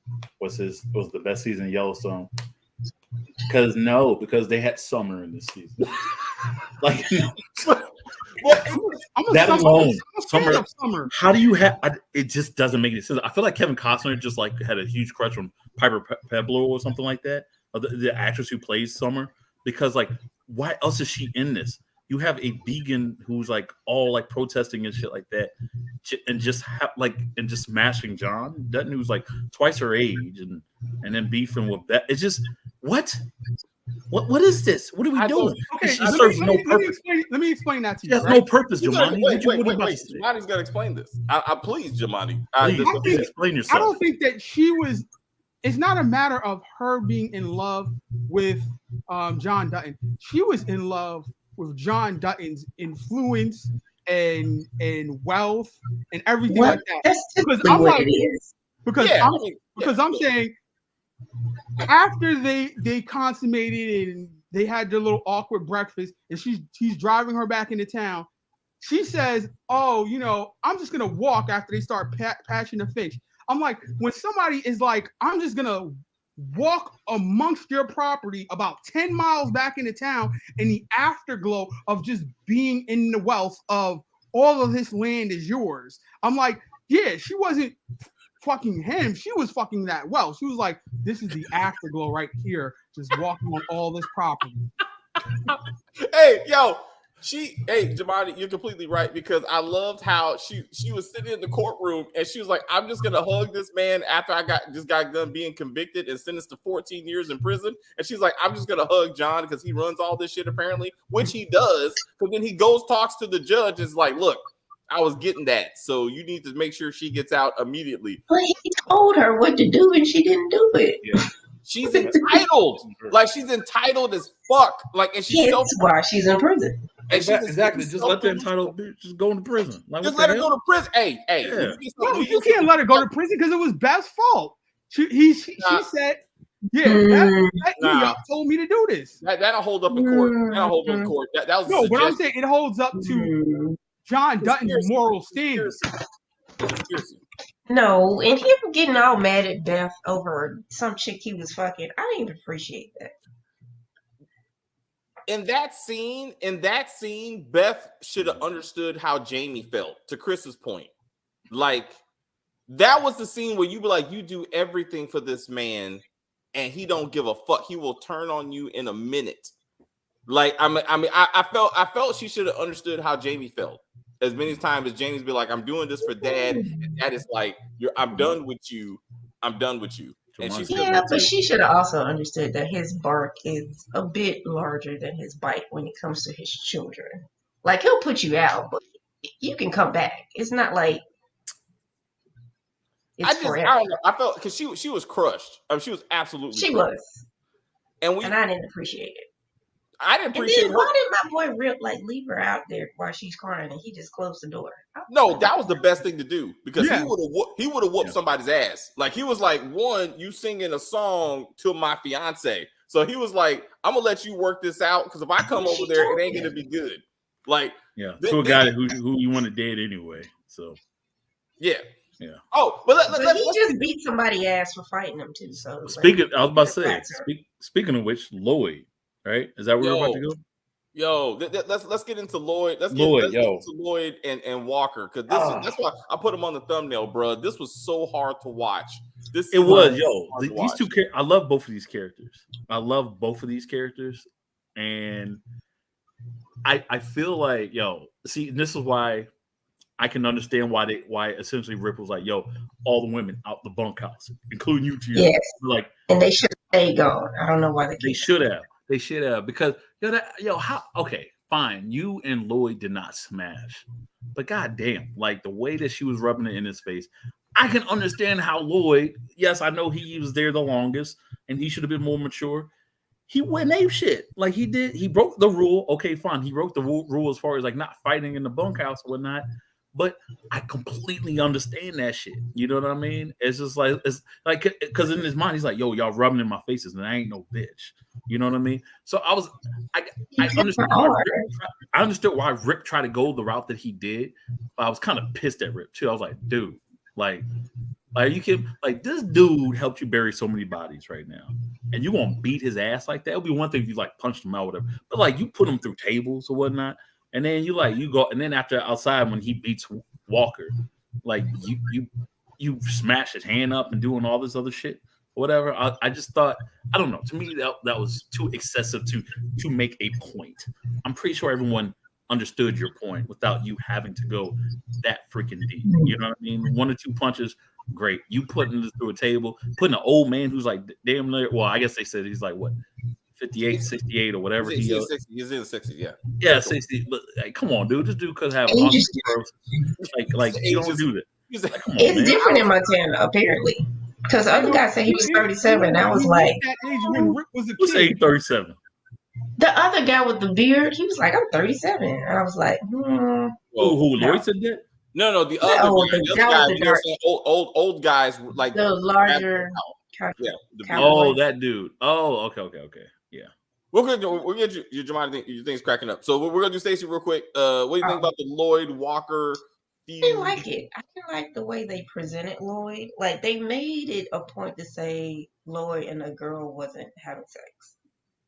S3: was the best season of Yellowstone. Because they had Summer in this season. Like, that alone, Summer. How do you have? It just doesn't make any sense. I feel like Kevin Costner just like had a huge crush on Piper Peblo or something like that, or the actress who plays Summer. Because like, why else is she in this? You have a vegan who's like all like protesting and shit like that, and just smashing John Dutton, who's like twice her age, and then beefing with that. It's just what is this? What are we doing?
S4: Okay,
S3: she serves no purpose.
S4: Let me explain that to you.
S3: There's no purpose, Jamani.
S1: Wait. Jamani's gonna explain this. Please, Jamani.
S3: Please explain yourself.
S4: I don't think that she was. It's not a matter of her being in love with John Dutton. She was in love with John Dutton's influence and wealth and everything like that.
S2: That's typically what it is.
S4: Because I'm saying after they consummated and they had their little awkward breakfast and he's driving her back into town, she says, oh, I'm just gonna walk after they start patching the fence. I'm like, when somebody is like, I'm just gonna walk amongst your property about 10 miles back into town in the afterglow of just being in the wealth of all of this land is yours. I'm like, yeah, she wasn't fucking him. She was fucking that wealth. She was like, this is the afterglow right here, just walking on all this property.
S1: Hey, Jamani, you're completely right, because I loved how she was sitting in the courtroom and she was like, I'm just gonna hug this man after I got done being convicted and sentenced to 14 years in prison. And she's like, I'm just gonna hug John because he runs all this shit apparently, which he does. Because then he talks to the judge, and is like, look, I was getting that, so you need to make sure she gets out immediately.
S2: But he told her what to do and she didn't do it.
S1: Yeah. She's entitled. Like, she's entitled as fuck. Like, and she's
S2: that's why she's in prison.
S3: Exactly. Just let the entitled bitch just go into prison. Like,
S1: just let her go to prison. Hey.
S3: Yeah.
S4: No, you can't let her go to prison because it was Beth's fault. She said, Beth told me to do this.
S1: That'll hold up in court. That was
S4: no, but I'm saying it holds up to John Dutton's moral standards.
S2: No, and him getting all mad at Beth over some chick he was fucking, I didn't even appreciate that.
S1: in that scene, Beth should have understood how Jamie felt. To Chris's point, like that was the scene where you be like, you do everything for this man, and he don't give a fuck. He will turn on you in a minute. Like I felt she should have understood how Jamie felt. As many times as Jamie's be like, I'm doing this for dad, and dad is like, I'm done with you. I'm done with you. And she
S2: but she should have also understood that his bark is a bit larger than his bite when it comes to his children. Like he'll put you out, but you can come back. It's not like
S1: I don't know. I felt because she was crushed. I mean, she was absolutely
S2: she
S1: crushed.
S2: was,
S1: and
S2: I didn't appreciate it.
S1: I didn't appreciate her.
S2: Why did my boy Rip leave her out there while she's crying and he just closed the door?
S1: No, that was the best thing to do because he would have whooped somebody's ass. Like he was like, one, you singing a song to my fiance, so he was like, I'm gonna let you work this out because if I come over there, it ain't gonna be good. Like
S3: to a guy who you want to date anyway. So
S1: yeah.
S2: Oh, but he just beat somebody's ass for fighting him too. So
S3: I was about to say. Speaking of which, Lloyd. Right? Is that where we're about to go?
S1: Let's get into Lloyd. Let's get into Lloyd and Walker because that's why I put him on the thumbnail, bro. This was so hard to watch. These
S3: two. I love both of these characters. And I feel like see, this is why I can understand why essentially Rip was like, all the women out the bunkhouse, including you two.
S2: Yes,
S3: like,
S2: and they should have stayed gone. I don't know why
S3: they should have. They should have because how okay, fine. You and Lloyd did not smash, but goddamn, like the way that she was rubbing it in his face, I can understand how Lloyd. Yes, I know he was there the longest, and he should have been more mature. He went ape shit like he did. He broke the rule. Okay, fine. He broke the rule as far as like not fighting in the bunkhouse or whatnot. But I completely understand that shit. You know what I mean? It's just like because in his mind he's like, y'all rubbing in my faces, and I ain't no bitch. You know what I mean? So I understood why Rip tried to go the route that he did, but I was kind of pissed at Rip too. I was like, dude, like you can this dude helped you bury so many bodies right now, and you gonna beat his ass like that? It would be one thing if you like punched him out, or whatever, but like you put him through tables or whatnot. And then you go, and then after outside when he beats Walker, like you smash his hand up and doing all this other shit, whatever. I just thought, I don't know. To me, that was too excessive to make a point. I'm pretty sure everyone understood your point without you having to go that freaking deep. You know what I mean? 1 or 2 punches, great. You putting this through a table, putting an old man who's like damn near. Well, I guess they said he's like what? 58, 68 or whatever. He's in
S1: the 60s, yeah.
S3: Yeah, 60. But like, come on, dude. This dude could have like you don't do that.
S2: Like, it's different in Montana, apparently. Because the other guy said he was 37. I was like,
S4: that age when Rick was a
S3: who said 37?
S2: The other guy with the beard, he was like, I'm 37. And I was like,
S3: Who Lloyd said that?
S1: No, the other guy, you know, old guys like
S2: the larger
S1: that
S3: dude. Oh, okay. Yeah.
S1: We'll get your thing's cracking up. So we're gonna do Stacey real quick. What do you think about the Lloyd Walker feud?
S2: I didn't like it. I didn't like the way they presented Lloyd. Like they made it a point to say Lloyd and the girl wasn't having sex.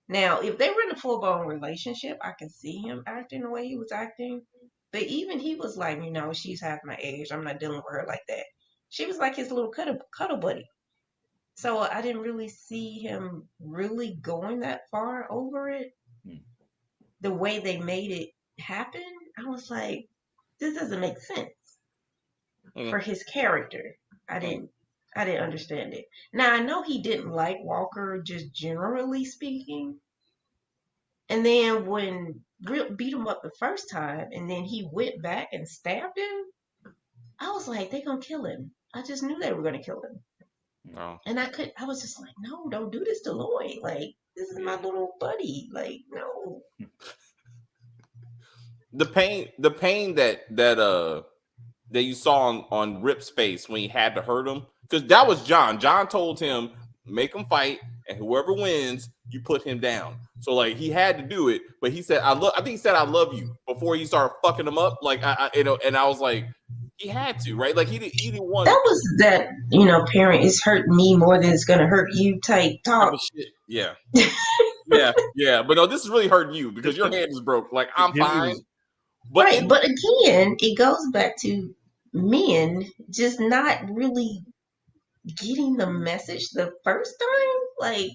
S2: Now, if they were in a full-blown relationship, I could see him acting the way he was acting. But even he was like, she's half my age. I'm not dealing with her like that. She was like his little cuddle buddy. So I didn't really see him really going that far over it. The way they made it happen, I was like, this doesn't make sense for his character. I didn't understand it. Now I know he didn't like Walker, just generally speaking. And then when Rip beat him up the first time, and then he went back and stabbed him, I was like, they're gonna kill him. I just knew they were gonna kill him.
S1: No.
S2: And I was just like, no, don't do this to Lloyd. Like, this is my little buddy. Like, no.
S1: The pain that you saw on Rip's face when he had to hurt him, because that was John. John told him, make him fight, and whoever wins, you put him down. So like he had to do it, but he said, I think he said I love you before he started fucking him up. Like and I was like, he had to, right? Like he didn't want
S2: that was that, parent is hurting me more than it's gonna hurt you type talk.
S1: Shit. Yeah. yeah. But no, this is really hurting you because your hand is broke. Like I'm
S3: Jimmy
S1: fine,
S3: was-
S1: but
S2: Right, but again, it goes back to men just not really getting the message the first time. Like,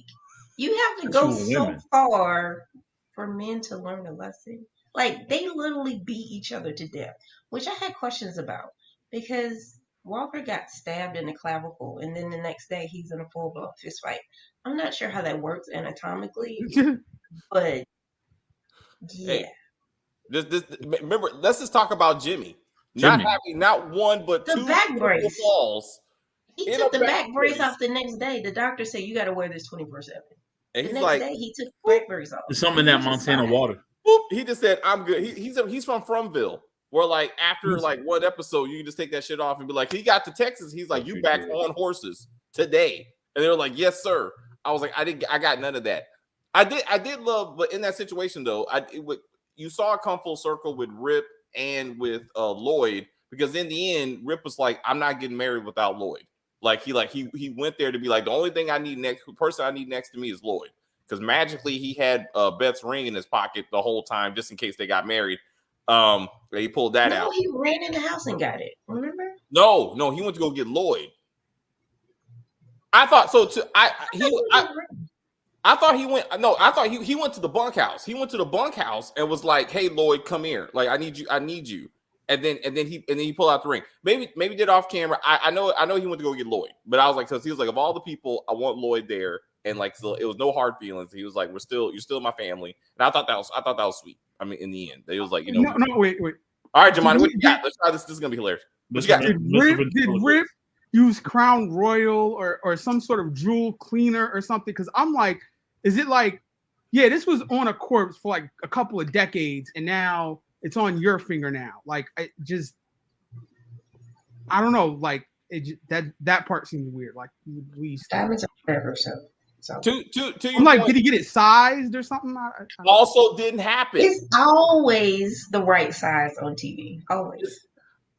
S2: you have to go
S3: Especially with
S2: so
S3: women.
S2: far for men to learn a lesson. Like, they literally beat each other to death, which I had questions about because Walker got stabbed in the clavicle, and then the next day he's in a full blown fist fight. I'm not sure how that works anatomically, but
S1: hey,
S2: yeah.
S1: remember, let's just talk about Jimmy.
S3: Jimmy.
S1: Not having not one but
S2: The
S1: two
S2: back
S1: critical
S2: brace.
S1: falls.
S2: He
S1: In
S2: took
S1: a
S2: the back brace
S1: brace.
S2: off the next day. The doctor said you got to wear this 24/7.
S1: And
S2: The
S1: he's
S2: next
S1: like,
S2: day he took the back brace off.
S3: There's something in
S2: And
S3: that
S2: he just
S3: Montana
S2: fine.
S3: water.
S1: boop. He just said, I'm good. He's from Fromville. Where like after like one episode, you can just take that shit off and be like, he got to Texas. He's like, you back on horses today. And they were like, yes, sir. I was like, I got none of that. I did love, but in that situation though, you saw it come full circle with Rip and with Lloyd, because in the end, Rip was like, I'm not getting married without Lloyd. Like he went there to be like, the only thing person I need next to me is Lloyd. Because magically he had Beth's ring in his pocket the whole time, just in case they got married. He pulled that out.
S2: No, he ran in the house and got it. Remember?
S1: No, he went to go get Lloyd. I thought so too. I thought he went. No, I thought he went to the bunkhouse. He went to the bunkhouse and was like, "Hey, Lloyd, come here. Like, I need you." And then he pulled out the ring. Maybe did off camera. I know he went to go get Lloyd, but I was like, because he was like, of all the people, I want Lloyd there. And like, so it was no hard feelings. He was like, you're still my family. And I thought that was sweet. I mean, in the end, it was like,
S4: No, wait.
S1: All right, Jamani, what you got? Let's try this. This is gonna be hilarious. What you got?
S4: Did Rip use Crown Royal or some sort of jewel cleaner or something? Because I'm like, is it like, yeah, this was on a corpse for like a couple of decades, and now it's on your finger now. Like, I don't know. Like, that part seems weird. Like, we
S2: Diamonds are forever, so.
S1: To
S4: I'm like,
S1: point,
S4: did he get it sized or something?
S1: also didn't happen.
S2: It's always the right size on TV. Always.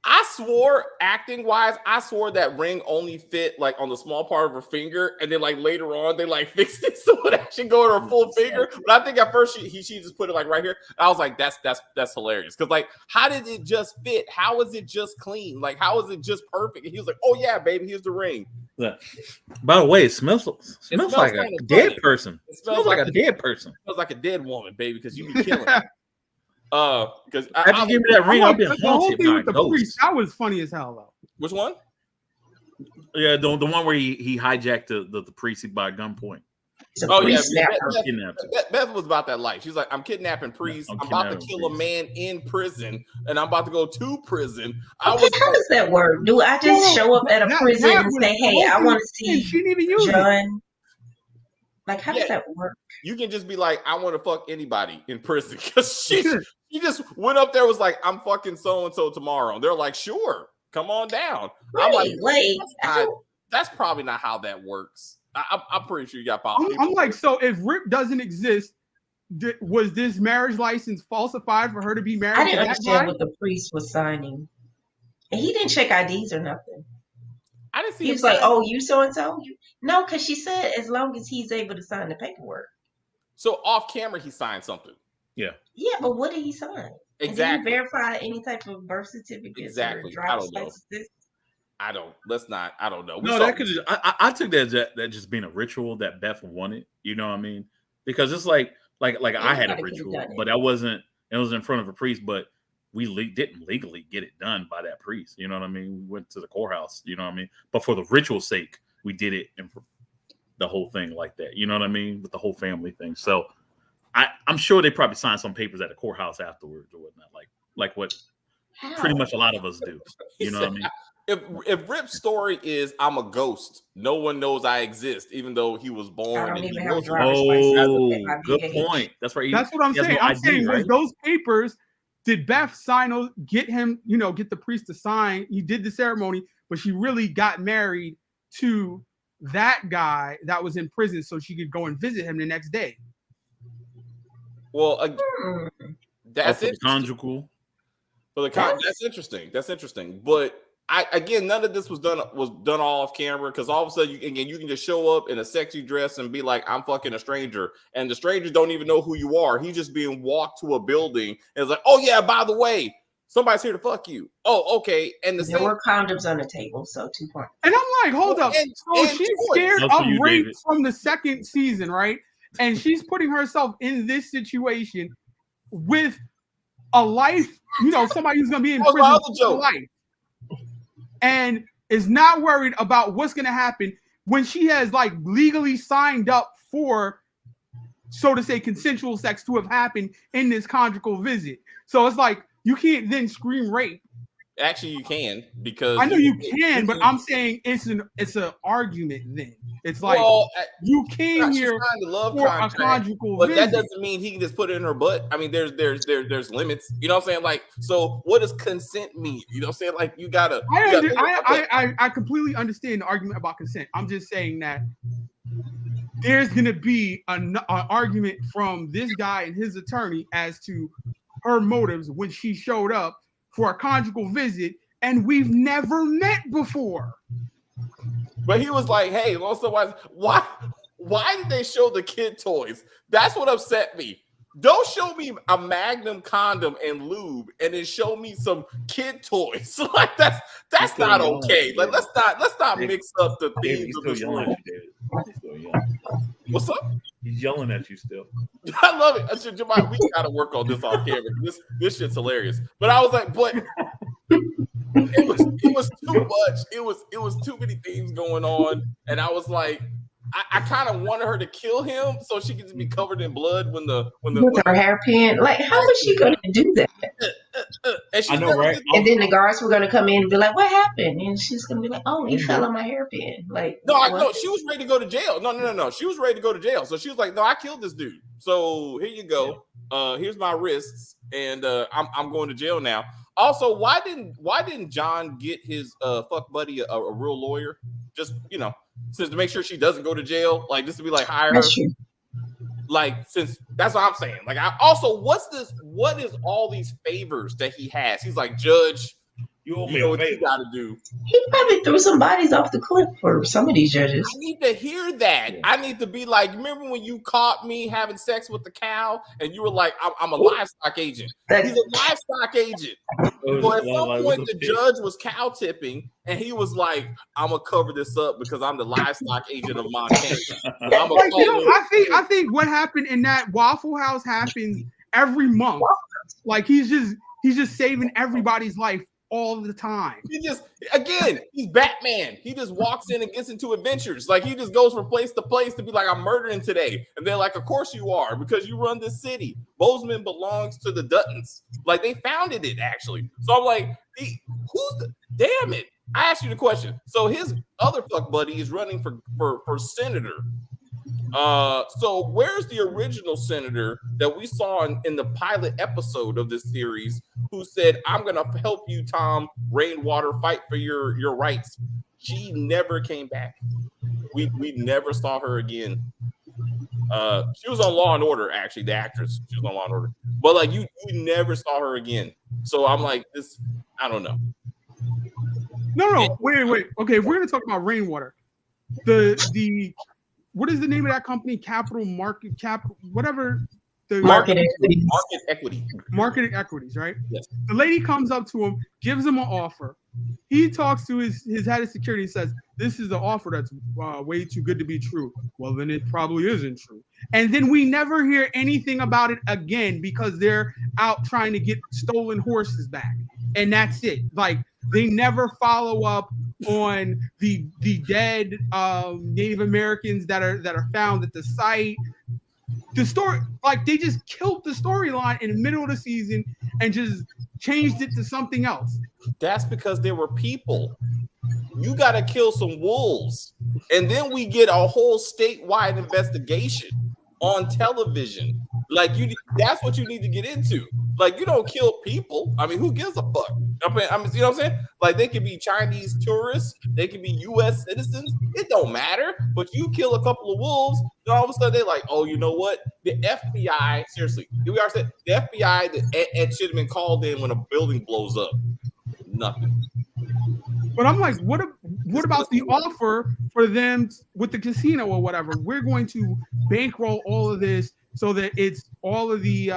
S1: I swore, acting wise, that ring only fit like on the small part of her finger, and then like later on they like fixed it so it actually go in her full finger. But I think at first she just put it like right here. I was like, that's hilarious, because like, how did it just fit? How is it just clean? Like, how is it just perfect? And he was like, oh yeah, baby, here's the ring.
S3: By the way, it smells like a dead person.
S1: It
S3: smells like a dead person.
S1: It smells like a dead woman, baby, because you be killing. Because
S3: after you give me that ring, I've been haunted by
S4: the priest. That was funny as hell, though.
S1: Which one?
S3: Yeah, the one where he hijacked the priest by gunpoint.
S1: Oh yeah, Beth was about that life. She's like, I'm kidnapping priests. I'm about to kill a man in prison, and I'm about to go to prison.
S2: How does that work? Do I just show up at a prison and say, "Hey, I want to see John"? Like, how does that work?
S1: You can just be like, I want to fuck anybody in prison, because she just went up there, was like, I'm fucking so and so tomorrow. And they're like, sure, come on down.
S2: Right,
S1: I'm like, that's probably not how that works. I'm pretty sure you got power.
S4: I'm like, so if Rip doesn't exist, was this marriage license falsified for her to be married?
S2: I didn't understand what the priest was signing, and he didn't check IDs or nothing.
S1: I didn't see.
S2: He was like, "Oh, you so and so." No, because she said as long as he's able to sign the paperwork.
S1: So off camera, he signed something.
S3: Yeah.
S2: Yeah, but what did he sign?
S1: Exactly.
S2: And did he verify any type of birth certificate?
S1: Exactly.
S2: Or
S1: I don't know.
S2: licenses?
S1: I don't know.
S3: No, that could just, I took that just being a ritual that Beth wanted. You know what I mean? Because it's like I had a ritual, but it was in front of a priest, but we didn't legally get it done by that priest. You know what I mean? We went to the courthouse. You know what I mean? But for the ritual's sake, we did it in the whole thing like that. You know what I mean? With the whole family thing. So I'm sure they probably signed some papers at the courthouse afterwards or whatnot, like what pretty much a lot of us do. You know what I mean?
S1: If Rip's story is I'm a ghost, no one knows I exist, even though he was born.
S2: I don't even have a driver's license.
S3: Good point. That's right.
S4: That's what I'm saying. I'm saying was those papers. Did Beth sign those? Get him, get the priest to sign. He did the ceremony, but she really got married to that guy that was in prison, so she could go and visit him the next day.
S1: Well, that's
S3: conjugal.
S1: That's interesting. But again, none of this was done all off camera, because all of a sudden you can just show up in a sexy dress and be like, I'm fucking a stranger, and the strangers don't even know who you are. He's just being walked to a building and it's like, oh yeah, by the way, somebody's here to fuck you. Oh, okay. And
S2: there were condoms on the table, so 2 points.
S4: And I'm like, hold up. So she's scared of rape
S3: David.
S4: from the second season, right? And she's putting herself in this situation with a life, somebody who's going to be in prison for life. And is not worried about what's going to happen when she has like legally signed up for, so to say, consensual sex to have happened in this conjugal visit. So it's like, you can't then scream rape.
S1: Actually, you can, because
S4: I know you can, but I'm saying it's an argument. Then it's like, you came here for a conjugal
S1: but
S4: visit.
S1: that doesn't mean he can just put it in her butt. I mean, there's limits. You know what I'm saying? Like, so what does consent mean? You know what I'm saying? Like, you gotta.
S4: I completely understand the argument about consent. I'm just saying that there's gonna be an argument from this guy and his attorney as to her motives when she showed up for a conjugal visit, and we've never met before.
S1: But he was like, hey, also, why did they show the kid toys? That's what upset me. Don't show me a Magnum condom and lube and then show me some kid toys. Like, that's not okay. Like, let's not mix up the themes of this room. What's up?
S3: He's yelling at you still.
S1: I love it. We gotta work on this off camera. This shit's hilarious. But I was like, but it was too much. It was too many things going on, and I was like, I kind of wanted her to kill him so she could just be covered in blood when
S2: her hairpin. Like, how was she going to do that?
S1: I know, right?
S2: And then the guards were going to come in and be like, "What happened?" And she's going to be like, "Oh, he fell on my hairpin." Like,
S1: no, she was ready to go to jail. No. She was ready to go to jail. So she was like, "No, I killed this dude. So here you go. Here's my wrists, and I'm going to jail now." Also, why didn't John get his fuck buddy a real lawyer? Just since to make sure she doesn't go to jail, like just to be like hire her.
S2: True.
S1: Like, since that's what I'm saying. Like, what is all these favors that he has? He's like, Judge, you know what you got to do.
S2: He probably threw some bodies off the cliff for some of these judges.
S1: I need to hear that. I need to be like, remember when you caught me having sex with the cow and you were like, I'm a livestock agent. He's a livestock agent. So at some point, the judge was cow tipping and he was like, I'm going to cover this up because I'm the livestock agent of Montana.
S4: I think what happened in that Waffle House happens every month. Like, he's just saving everybody's life all the time.
S1: He's Batman. He just walks in and gets into adventures. Like, he just goes from place to place to be like, I'm murdering today. And they're like, of course you are, because you run this city. Bozeman belongs to the Duttons. Like, they founded it, actually. So I'm like, damn it. I asked you the question. So his other fuck buddy is running for senator. So where's the original senator that we saw in the pilot episode of this series who said, I'm going to help you, Tom Rainwater, fight for your rights? She never came back. We never saw her again. She was on Law and Order, actually, the actress. She was on Law and Order. But like, you never saw her again. So I'm like, I don't know.
S4: No, wait. Okay, if we're going to talk about Rainwater, the what is the name of that company? Capital Market whatever. The
S2: Market
S4: Equities, right?
S1: Yes.
S4: The lady comes up to him, gives him an offer. He talks to his head of security and says, this is an offer that's way too good to be true. Well, then it probably isn't true. And then we never hear anything about it again because they're out trying to get stolen horses back. And that's it. Like, they never follow up on the dead Native Americans that are found at the site. The story, like, they just killed the storyline in the middle of the season and just changed it to something else.
S1: That's because there were people. You got to kill some wolves. And then we get a whole statewide investigation on television. Like, that's what you need to get into. Like, you don't kill people. I mean, who gives a fuck? I mean, you know what I'm saying? Like, they could be Chinese tourists. They could be U.S. citizens. It don't matter. But you kill a couple of wolves, then all of a sudden they're like, oh, you know what? The FBI, seriously, we are saying the FBI, it should have been called in when a building blows up. Nothing.
S4: But I'm like, what about the offer for them with the casino or whatever? We're going to bankroll all of this so that it's all of the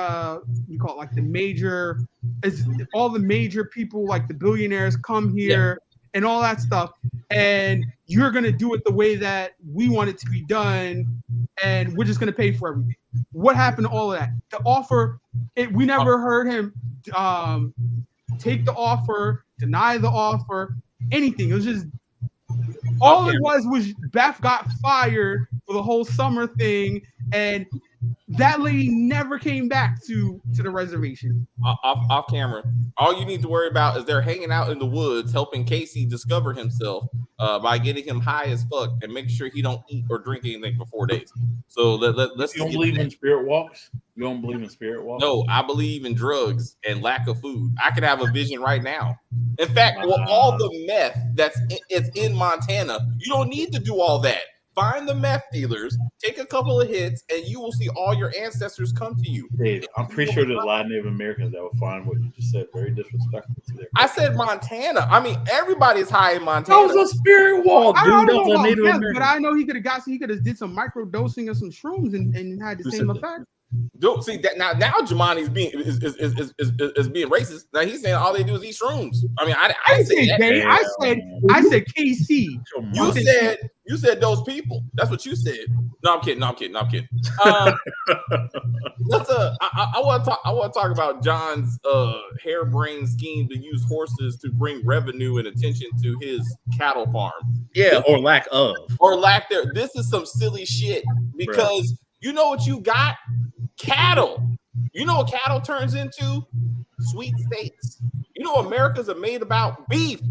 S4: you call it like the major, it's all the major people like the billionaires come here and all that stuff, and you're gonna do it the way that we want it to be done, and we're just gonna pay for everything. What happened to all of that? The offer, we never heard him take the offer, deny the offer, anything. It was just all it was Beth got fired for the whole summer thing, and that lady never came back to the reservation.
S1: Off camera. All you need to worry about is they're hanging out in the woods, helping Casey discover himself by getting him high as fuck and making sure he don't eat or drink anything for 4 days. So let's.
S3: You don't believe in spirit walks? You don't believe in spirit walks?
S1: No, I believe in drugs and lack of food. I could have a vision right now. In fact, all the meth it's in Montana, you don't need to do all that. Find the meth dealers, take a couple of hits, and you will see all your ancestors come to you.
S3: Dave, I'm pretty sure there's a lot of Native Americans that will find what you just said very disrespectful to their.
S1: I said Montana. I mean, everybody's high in Montana.
S3: That was a spirit walk, dude.
S4: I don't
S3: That
S4: know
S3: was a
S4: about
S3: Native
S4: meth,
S3: American.
S4: but I know he could have did some micro dosing of some shrooms and had the same effect.
S1: Don't see that now. Jamani's being is being racist. Now he's saying all they do is eat shrooms. I mean, I didn't say that.
S4: I said KC.
S1: You said those people. That's what you said. No, I'm kidding. I want to talk about John's harebrained scheme to use horses to bring revenue and attention to his cattle farm.
S3: Yeah, or lack of.
S1: There. This is some silly shit because you know what you got? Cattle. You know what cattle turns into? Sweet steaks. You know America's are made about beef.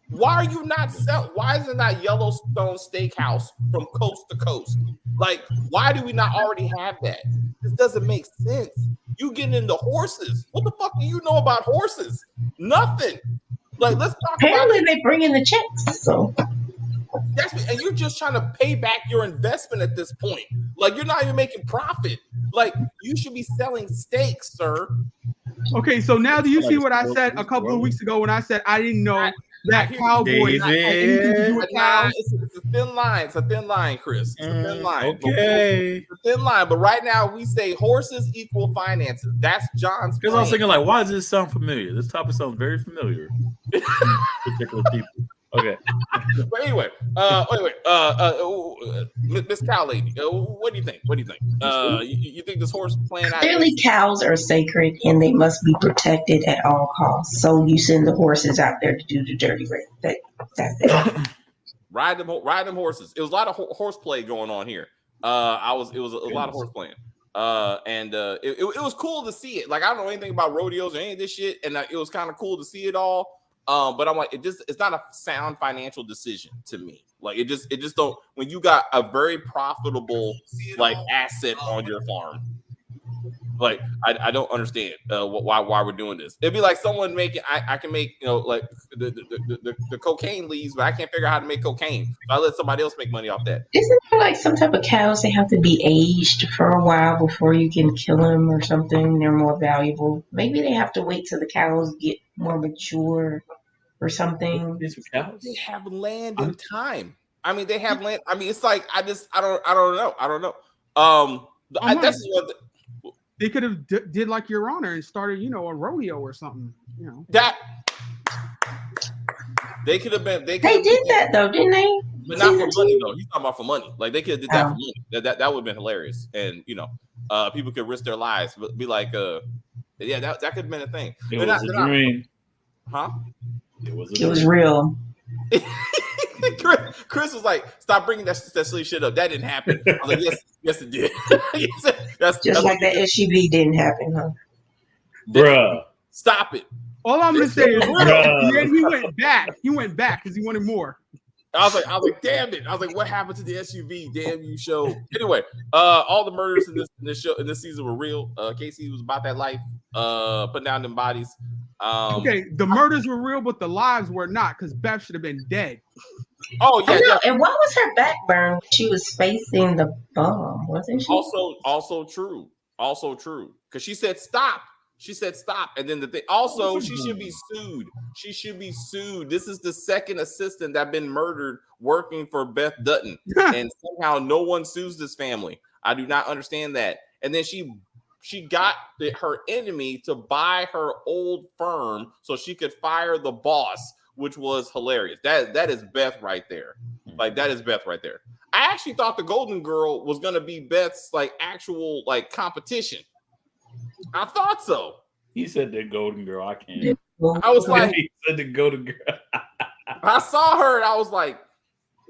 S1: Why are you not why isn't that Yellowstone steakhouse from coast to coast? Like, why do we not already have that? This doesn't make sense. You getting into horses. What the fuck do you know about horses? Nothing. Like, let's talk
S2: Apparently they bring in the checks, so
S1: and you're just trying to pay back your investment at this point. Like, you're not even making profit. Like, you should be selling steaks, sir.
S4: Okay, so now do you see what I said a couple of weeks ago when I said I didn't know that cowboys had anything to do with cows?
S1: It's a thin line. It's a thin line, Chris. It's a thin line.
S3: Okay.
S1: It's a thin line. But right now we say horses equal finances. That's John's.
S3: Because I was thinking, like, why does this sound familiar? This topic sounds very familiar. Particular people. Okay.
S1: But anyway, Miss Cow Lady, what do you think? You think this horse plan?
S2: Clearly cows are sacred and they must be protected at all costs. So you send the horses out there to do the dirty work. That's it.
S1: Ride them horses. It was a lot of horse play going on here. It was a lot of horse playing. It was cool to see it. Like, I don't know anything about rodeos or any of this shit, and it was kind of cool to see it all. But I'm like, it's not a sound financial decision to me. Like, it just don't, when you got a very profitable like asset on your farm. Like, I don't understand why we're doing this. It'd be like someone making, I can make, like the cocaine leaves, but I can't figure out how to make cocaine. So I let somebody else make money off that.
S2: Isn't there like some type of cows that have to be aged for a while before you can kill them or something? They're more valuable. Maybe they have to wait till the cows get more mature or something.
S1: They have land and time. I mean, they have land. I mean, it's like, I don't know. That's what
S4: they could have did like Your Honor and started, a rodeo or something.
S1: That they could have been. They
S2: did that though, didn't they?
S1: But not for money though. He's talking about for money. Like, they could have did that for money. That would have been hilarious, and people could risk their lives, but be like, yeah, that could have been a thing.
S3: It was a dream.
S1: Huh?
S2: It was real.
S1: Chris was like, "Stop bringing that silly shit up. That didn't happen." I was like, "Yes, it did." that's
S2: like that SUV didn't happen, huh?
S3: Bruh,
S1: stop it.
S4: All I'm gonna say is, he went back. He went back because he wanted more.
S1: I was like, damn it. I was like, what happened to the SUV? Damn you show. Anyway, all the murders in this season were real. Casey was about that life, putting down them bodies.
S4: Okay, the murders were real, but the lives were not, because Beth should have been dead.
S1: Oh yeah, yeah.
S2: And why was her back burned? She was facing the bomb, wasn't she?
S1: Also true. Because she said stop. She said stop. And then also she should be sued. She should be sued. This is the second assistant that been murdered working for Beth Dutton. And somehow no one sues this family. I do not understand that. And then she got her enemy to buy her old firm so she could fire the boss, which was hilarious. That is Beth right there. Like, that is Beth right there. I actually thought the Golden Girl was gonna be Beth's like actual like competition. I thought so.
S3: He said the Golden Girl. I can't.
S1: I was like,
S3: he said the Golden Girl.
S1: I saw her and I was like,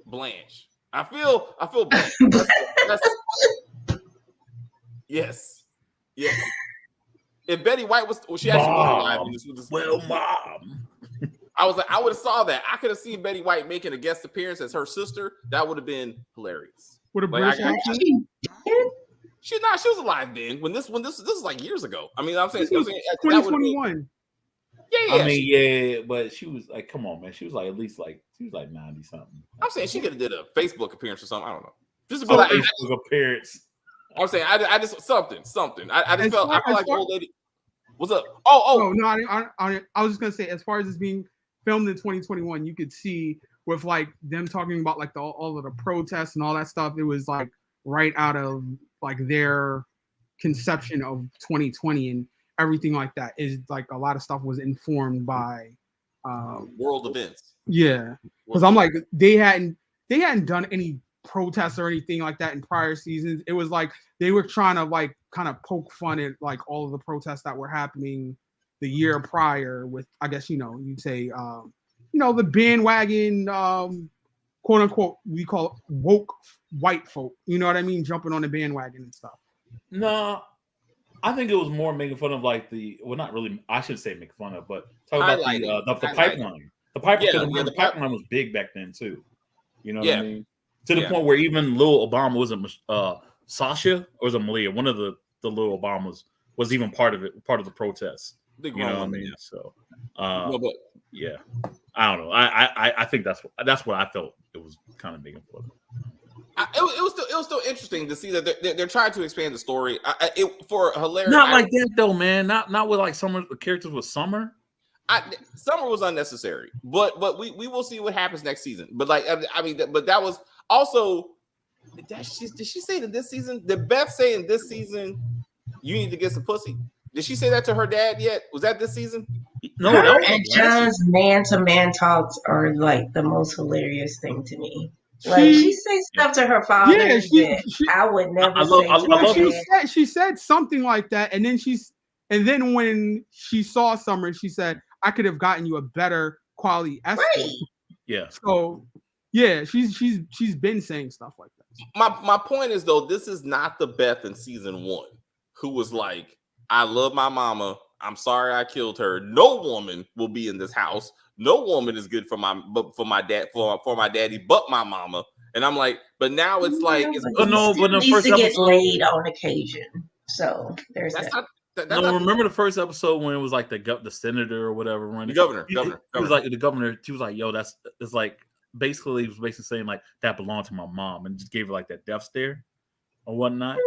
S1: Blanche. I feel bad. Yes. If Betty White was she actually was alive.
S3: Well, Mom.
S1: I was like, I would have saw that. I could have seen Betty White making a guest appearance as her sister. That would have been hilarious.
S4: With a
S1: Like,
S4: British accent?
S1: She was alive then. When this is like years ago. I mean, I'm saying
S4: 2021.
S1: Yeah.
S3: I mean, yeah, but she was like, come on, man. She was like at least like 90 something.
S1: I'm saying she could have did a Facebook appearance or something. I don't know. Just to be like
S3: Facebook appearance.
S1: I'm saying I just something. I just felt like the old lady. What's up? Oh
S4: no, I was just gonna say, as far as this being filmed in 2021, you could see with like them talking about like all of the protests and all that stuff. It was like right out of like their conception of 2020 and everything like that. Is like a lot of stuff was informed by
S1: world events.
S4: Yeah, because I'm like they hadn't done any protests or anything like that in prior seasons. It was like they were trying to like kind of poke fun at like all of the protests that were happening the year prior with, I guess, you'd say, the bandwagon, quote unquote, we call it woke white folk. You know what I mean? Jumping on the bandwagon and stuff.
S3: No, I think it was more making fun of like not really. I should say make fun of, but talk about the pipeline. The pipeline, the pipeline was big back then too. You know what I mean? To the point where even Lil Obama wasn't Sasha or was it Malia? One of the Lil Obamas was even part of it, part of the protests. You know what I mean? So, yeah, I don't know. I think that's what I felt it was kind of making fun of.
S1: It was still interesting to see that they're trying to expand the story. For hilarious,
S3: not like that though, man. Not with like Summer. The characters with Summer.
S1: Summer was unnecessary, but we will see what happens next season. But like, I mean, but that was also. Did she say that this season? Did Beth say in this season you need to get some pussy? Did she say that to her dad yet? Was that this season?
S3: No,
S2: her and John's man-to-man talks are like the most hilarious thing to me. Like she says stuff to her father that I would never say.
S4: She said something like that, and then when she saw Summer, she said, "I could have gotten you a better quality escort."
S2: Right.
S3: Yeah.
S4: So yeah, she's been saying stuff like that.
S1: My point is though, this is not the Beth in season 1 who was like, "I love my mama. I'm sorry I killed her. No woman will be in this house. No woman is good for my dad for my daddy, but my mama." And I'm like, but now it's like,
S2: but the first episode get laid on occasion. So there's that.
S3: Remember the first episode when it was like the senator or whatever running?
S1: The governor.
S3: He was like the governor. She was like, "Yo, it's like." Basically, he was basically saying like that belonged to my mom, and just gave her like that death stare or whatnot.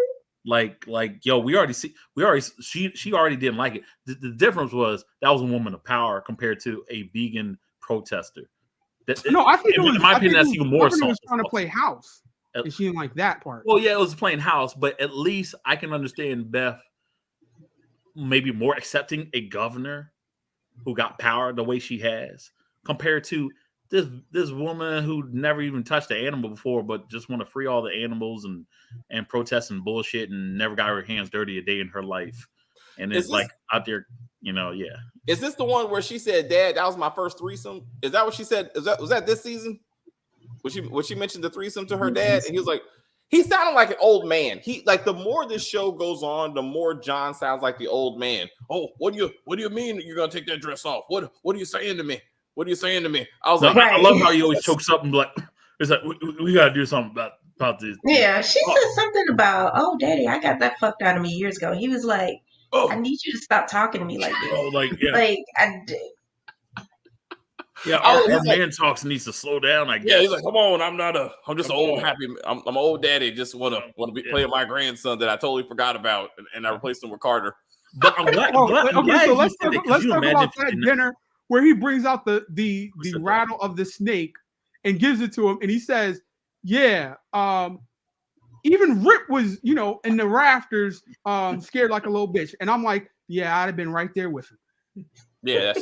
S3: Like, yo, she already didn't like it. The difference was that was a woman of power compared to a vegan protester.
S4: I think
S3: in my opinion, that's even more.
S4: She was trying to play house, and she didn't like that part.
S3: Well, yeah, it was playing house, but at least I can understand Beth maybe more accepting a governor who got power the way she has compared to this woman who never even touched an animal before, but just want to free all the animals and protest and bullshit and never got her hands dirty a day in her life. And it's like out there, yeah.
S1: Is this the one where she said, "Dad, that was my first threesome"? Is that what she said? Was that this season? When she mentioned the threesome to her dad, and he was like, he sounded like an old man. He like the more this show goes on, the more John sounds like the old man. "Oh, what do you mean you're gonna take that dress off? What are you saying to me? What are you saying to me?" I was like,
S3: I love how you always chokes up and be like, it's like we gotta do something about this.
S2: Yeah, she said something about, "Oh, Daddy, I got that fucked out of me years ago." He was like, "I need you to stop talking to me like this." Like I did.
S3: Yeah, our man talks needs to slow down. I guess.
S1: Yeah, he's like, "Come on, I'm just an old happy. I'm an old daddy. Just want to be playing my grandson that I totally forgot about, and I replaced him with Carter."
S3: But I'm glad.
S4: So let's talk about that
S3: dinner.
S4: dinner where he brings out the rattle of the snake and gives it to him, and he says, "Yeah, even Rip was, in the rafters, scared like a little bitch." And I'm like, "Yeah, I'd have been right there with him."
S1: Yeah,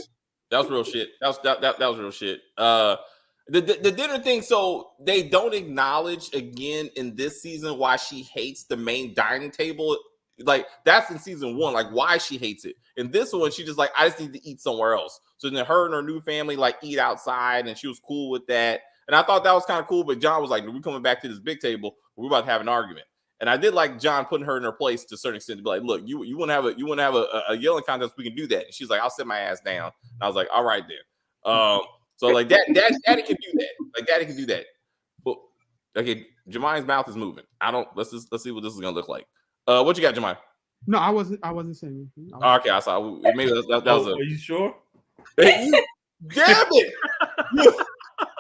S1: that was real shit. That was real shit. The dinner thing. So they don't acknowledge again in this season why she hates the main dining table. Like that's in season 1, like why she hates it. In this one, she just like, I just need to eat somewhere else. So then her and her new family like eat outside, and she was cool with that. And I thought that was kind of cool. But John was like, "We're coming back to this big table. We're about to have an argument." And I did like John putting her in her place to a certain extent to be like, "Look, you want to have a yelling contest? We can do that." And she's like, "I'll sit my ass down." And I was like, "All right then." So like Daddy can do that. Like Daddy can do that. But okay, Jemine's mouth is moving. Let's see what this is gonna look like. What you got, Jemine?
S4: No, I wasn't saying anything.
S1: Okay, I saw. Maybe that was
S3: Are you sure?
S1: Damn it!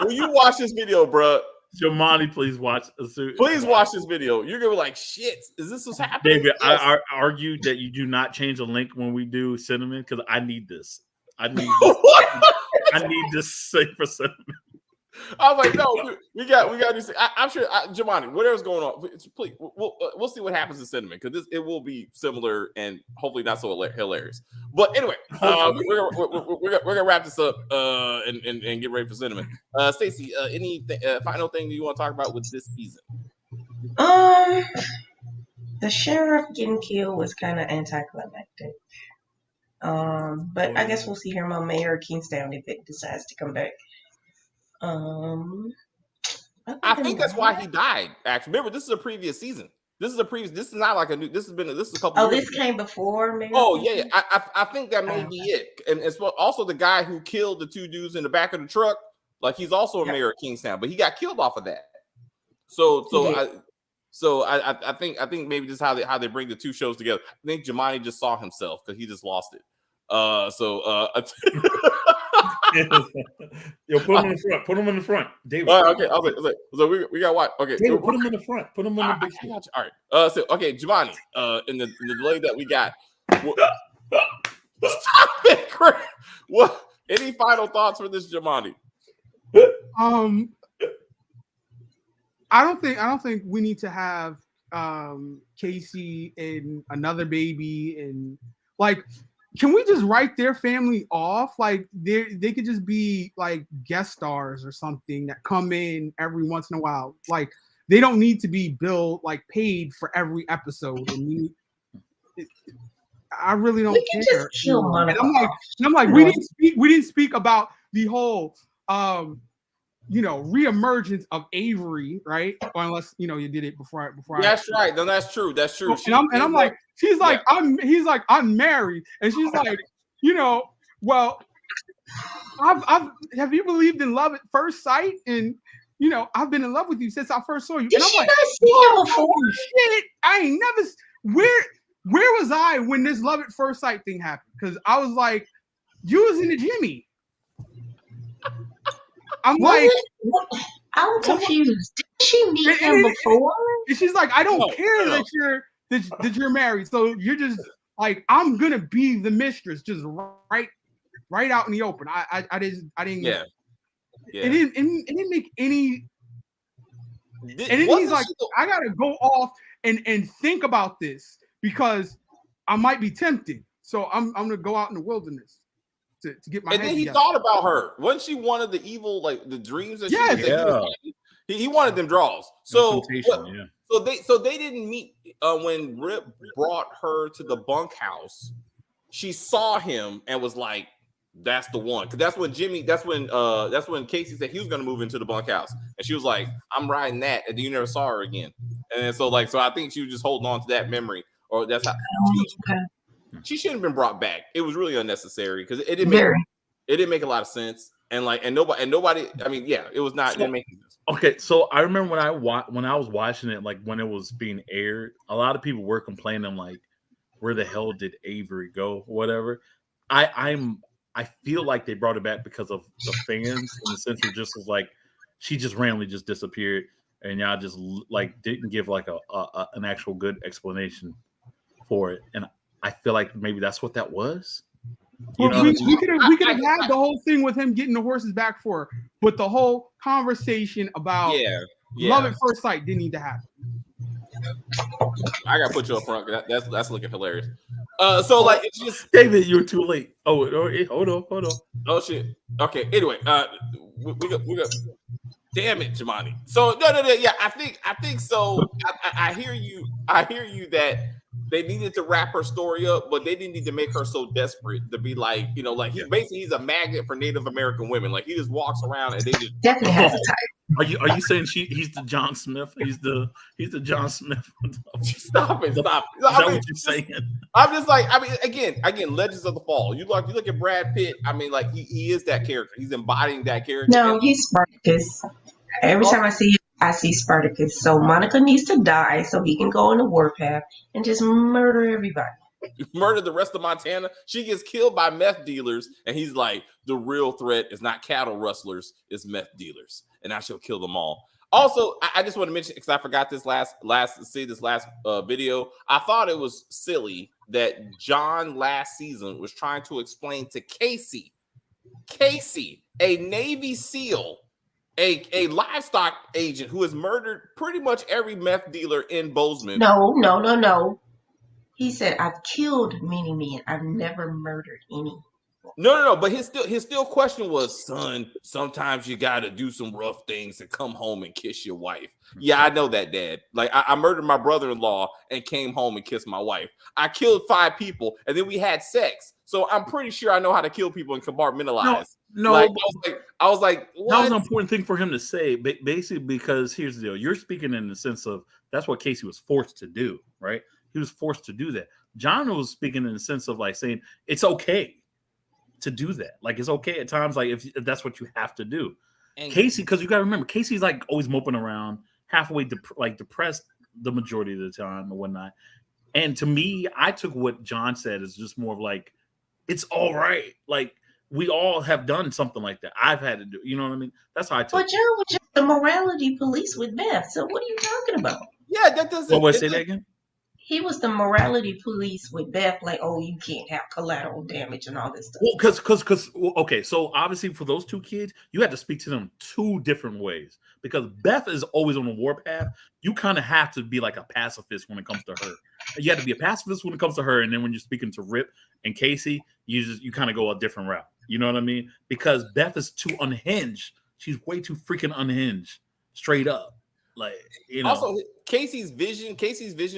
S1: Will you watch this video, bro?
S3: Jomani, please watch.
S1: Please watch this video. You're gonna be like, "Shit, is this what's happening?"
S3: David, yes. I argue that you do not change the link when we do cinnamon because I need this. I need this safe for cinnamon.
S1: I was like, "No, we got this." I'm sure, Jemani, whatever's going on, please, we'll see what happens in cinnamon because it will be similar and hopefully not so hilarious. But anyway, we're gonna wrap this up and get ready for cinnamon. Stacey, any final thing you want to talk about with this season?
S2: The sheriff getting killed was kind of anticlimactic. But I guess we'll see him on Mayor Kingstown if it decides to come back.
S1: I think that's why he died. Actually, remember, this is a previous season. This is not like a new. This is a couple.
S2: Oh, this came before Mayor.
S1: Oh yeah. I think that may be it. And it's also the guy who killed the 2 dudes in the back of the truck. Like he's also a mayor of Kingstown, but he got killed off of that. I think maybe this is how they bring the 2 shows together. I think Jemani just saw himself because he just lost it.
S3: Yo, put him in the front. Put him in the front, David.
S1: Okay, I was like, so we got what? Okay,
S3: David, put him in the front. Put him in the big
S1: screen. All right. So okay, Jemani. In the delay that we got. Stop it, Chris. What? Any final thoughts for this, Jemani?
S4: I don't think we need to have Casey and another baby and like. Can we just write their family off? Like they could just be like guest stars or something that come in every once in a while. Like they don't need to be billed like paid for every episode. And I really don't care.
S2: Just kill one.
S4: And I'm like, we didn't speak about the whole reemergence of Avery, right? Or unless you did it before.
S1: That's right. No, that's true. That's true.
S4: And I'm like, she's like, he's like, I'm married, and she's like, well, have you believed in love at first sight? And I've been in love with you since I first saw you.
S2: Did
S4: and I'm
S2: she
S4: like,
S2: not see him before?
S4: Shit, I ain't never. Where was I when this love at first sight thing happened? Because I was like, you was in the Jimmy. I'm like,
S2: I'm confused. Did she meet him before?
S4: And she's like, I don't care that you're married. So you're just like, I'm gonna be the mistress, just right out in the open. I didn't. Yeah. It didn't make any. And then he's like, I gotta go off and think about this because I might be tempted. So I'm gonna go out in the wilderness. To get my
S1: and then he thought about her. Wasn't she one of the evil, like the dreams that he wanted them draws. So they didn't meet when Rip brought her to the bunkhouse. She saw him and was like, "That's the one." Because that's when Casey said he was going to move into the bunkhouse, and she was like, "I'm riding that," and then you never saw her again. And so I think she was just holding on to that memory, or that's how. She shouldn't have been brought back. It was really unnecessary because it didn't make a lot of sense. And nobody. I mean, yeah, it was not. It didn't make sense.
S3: Okay, so I remember when I was watching it, like when it was being aired, a lot of people were complaining, like, where the hell did Avery go? Whatever. I feel like they brought it back because of the fans, in the sense of just was like she just randomly just disappeared, and y'all just like didn't give like an actual good explanation for it. And I feel like maybe that's what that was.
S4: We could have had the whole thing with him getting the horses back for her, but the whole conversation about love at first sight didn't need to happen.
S1: I gotta put you up front. That's looking hilarious. So like it's just
S3: David, you're too late. Oh, hold on.
S1: Oh shit. Okay. Anyway, we got. Damn it, Jemani. So no. Yeah, I think so. I hear you. I hear you that they needed to wrap her story up, but they didn't need to make her so desperate to be like, like he's a magnet for Native American women. Like he just walks around and they just
S2: definitely has a type.
S3: Are you saying he's the John Smith? He's the John Smith.
S1: Stop it.
S3: Is that what you're saying?
S1: I'm just like, again, Legends of the Fall. You look at Brad Pitt. I mean, like he is that character. He's embodying that character.
S2: No, he's Spartacus. Every time I see him, I see Spartacus. So Monica needs to die so he can go on the warpath and just murder everybody.
S1: Murder the rest of Montana. She gets killed by meth dealers, and he's like, the real threat is not cattle rustlers, it's meth dealers, and I shall kill them all. Also, I just want to mention, because I forgot this last video. I thought it was silly that John last season was trying to explain to Casey, a Navy SEAL, a livestock agent who has murdered pretty much every meth dealer in Bozeman.
S2: No. He said, I've killed many men. I've never murdered any.
S1: No. But his still question was, son, sometimes you got to do some rough things and come home and kiss your wife. Yeah, I know that, Dad. Like, I murdered my brother-in-law and came home and kissed my wife. I killed 5 people, and then we had sex. So I'm pretty sure I know how to kill people and compartmentalize.
S3: No.
S1: Like, I was like, what?
S3: That was an important thing for him to say, basically, because here's the deal. You're speaking in the sense of that's what Casey was forced to do, right? He was forced to do that. John was speaking in the sense of like saying it's okay to do that. Like it's okay at times, like if that's what you have to do. And Casey, because you got to remember, Casey's like always moping around, halfway depressed the majority of the time or whatnot. And to me, I took what John said as just more of like, it's all right. Like we all have done something like that. I've had to do, you know what I mean? That's how I took it.
S2: But John was just the morality police with Beth. So what are you talking about?
S1: Yeah, that doesn't.
S3: What say that again?
S2: He was the morality police with Beth, like, oh, you can't have collateral damage and all this stuff.
S3: Well, okay, so obviously for those 2 kids, you had to speak to them 2 different ways because Beth is always on the warpath. You kind of have to be like a pacifist when it comes to her. You have to be a pacifist when it comes to her, and then when you're speaking to Rip and Casey, you kind of go a different route. You know what I mean? Because Beth is too unhinged. She's way too freaking unhinged, straight up. Like,
S1: Also, Casey's vision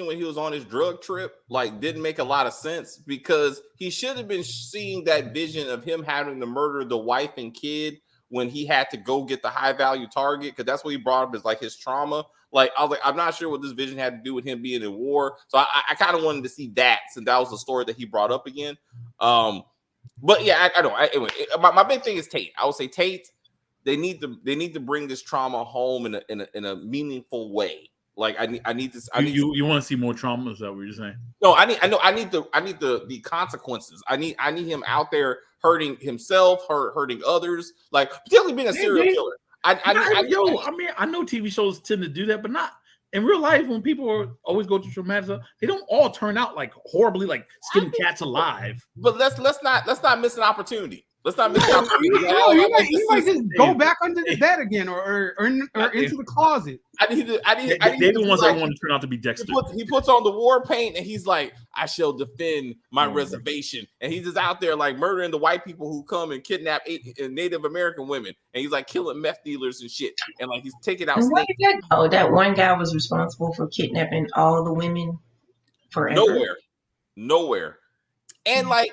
S1: when he was on his drug trip, like, didn't make a lot of sense because he should have been seeing that vision of him having to murder the wife and kid when he had to go get the high value target, because that's what he brought up as like his trauma. Like, I was like, I'm not sure what this vision had to do with him being in war. So I kind of wanted to see that since that was the story that he brought up again. But yeah, I don't. Anyway, my big thing is Tate. I would say Tate. They need to bring this trauma home in a meaningful way. Like I need this.
S3: You want to see more trauma? Is that what you're saying?
S1: No, I need the consequences. I need him out there hurting himself, hurting others, like particularly being a serial killer.
S3: I know TV shows tend to do that, but not in real life. When people always go through traumatic stuff, they don't all turn out like horribly, like skinning cats alive.
S1: But let's not miss an opportunity. Let's not miss an opportunity.
S4: You might just go back under the bed again, or into the closet.
S3: They're the ones that want to turn out to be Dexter.
S1: He puts on the war paint and he's like, I shall defend my reservation. And he's just out there like murdering the white people who come and kidnap Native American women. And he's like killing meth dealers and shit. And like he's taking out snakes.
S2: That one guy was responsible for kidnapping all the women forever.
S1: Nowhere. And like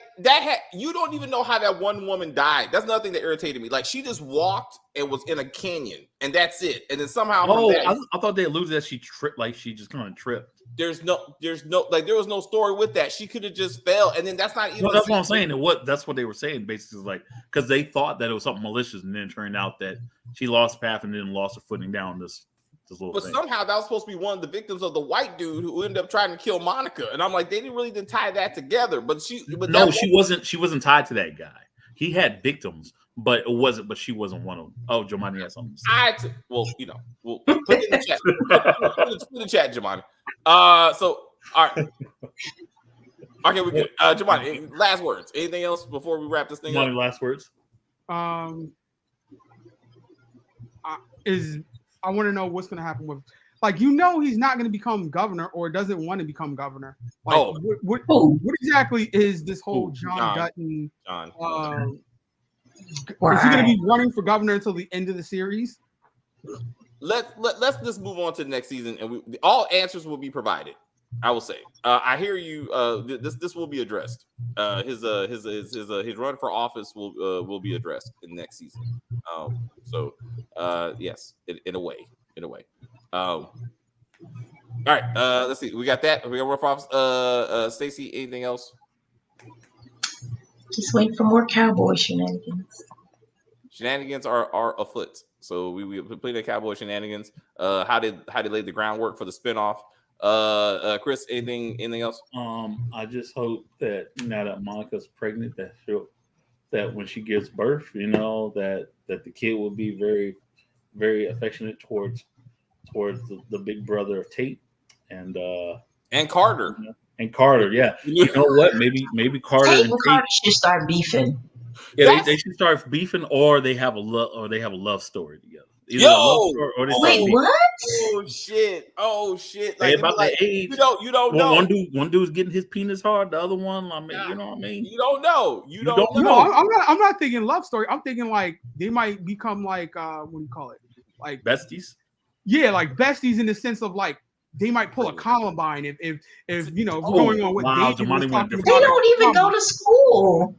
S1: you don't even know how that one woman died. That's another thing that irritated me. Like she just walked and was in a canyon, and that's it. And then somehow,
S3: I thought they alluded that she tripped, like she just kind of tripped.
S1: There was no story with that. She could have just fell, and then that's not even.
S3: Well, that's what I'm saying. That's what they were saying, basically, like because they thought that it was something malicious, and then it turned out that she lost path and then lost her footing down this little thing.
S1: Somehow that was supposed to be one of the victims of the white dude who ended up trying to kill Monica, and I'm like, they didn't tie that together. She wasn't
S3: tied to that guy. He had victims, but she wasn't one of them. Oh, Jomani has something to say.
S1: We'll put it in the chat. Put it in the chat, Jomani. So all right. Okay, we're good. Jamani, last words. Anything else before we wrap this thing up?
S3: Last words.
S4: I want to know what's going to happen with, like, he's not going to become governor or doesn't want to become governor. Like, what exactly is this whole John Dutton? Is he going to be running for governor until the end of the series?
S1: Let's just move on to the next season, and all answers will be provided. I will say, I hear you. This will be addressed. His run for office will be addressed in next season. Yes, in a way. All right. Let's see. We got that. We got run for office. Stacey, anything else?
S2: Just wait for more cowboy shenanigans.
S1: Shenanigans are afoot. So we completed cowboy shenanigans. How they laid the groundwork for the spinoff. Chris, anything else?
S3: I just hope that now that Monica's pregnant, that when she gives birth, that the kid will be very, very affectionate towards the big brother of Tate and
S1: Carter.
S3: And Carter, yeah. You know what? Maybe Carter
S2: Tate
S3: and
S2: and Carter should start beefing.
S3: Yeah, they should start beefing, or they have a love story together.
S1: Either
S2: wait, what?
S1: Oh shit!
S3: Like, about the age.
S1: You don't know.
S3: One dude's getting his penis hard. The other one, you know what I mean.
S1: You don't know. You don't know.
S4: No, I'm not thinking love story. I'm thinking like they might become like what do you call it? Like
S3: besties.
S2: Yeah,
S4: like besties in the sense of like they might pull a Columbine if we're going on what David was talking about.
S2: They don't even go to school.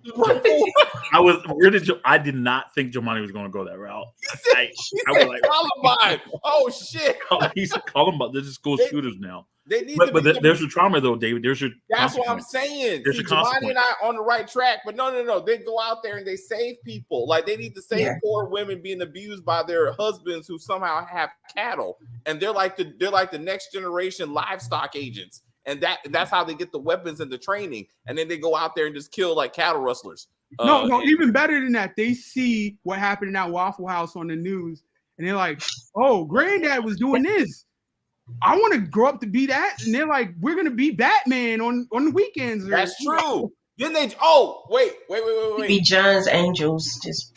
S3: I did not think Jomani was going to go that route. I
S1: was like Columbine. Oh shit!
S3: He's a Columbine. They're just school shooters now.
S1: They need
S3: but there's your trauma though, David.
S1: That's what I'm saying. Jomani and I are on the right track, but no. They go out there and they save people. Like they need to save poor women being abused by their husbands who somehow have cattle, and they're like the next generation livestock agents, and that's how they get the weapons and the training, and then they go out there and just kill like cattle rustlers.
S4: No, even better than that. They see what happened in that Waffle House on the news, and they're like, "Oh, Granddad was doing this. I want to grow up to be that." And they're like, "We're gonna be Batman on the weekends."
S1: That's true. Then they wait.
S2: Be John's Angels, just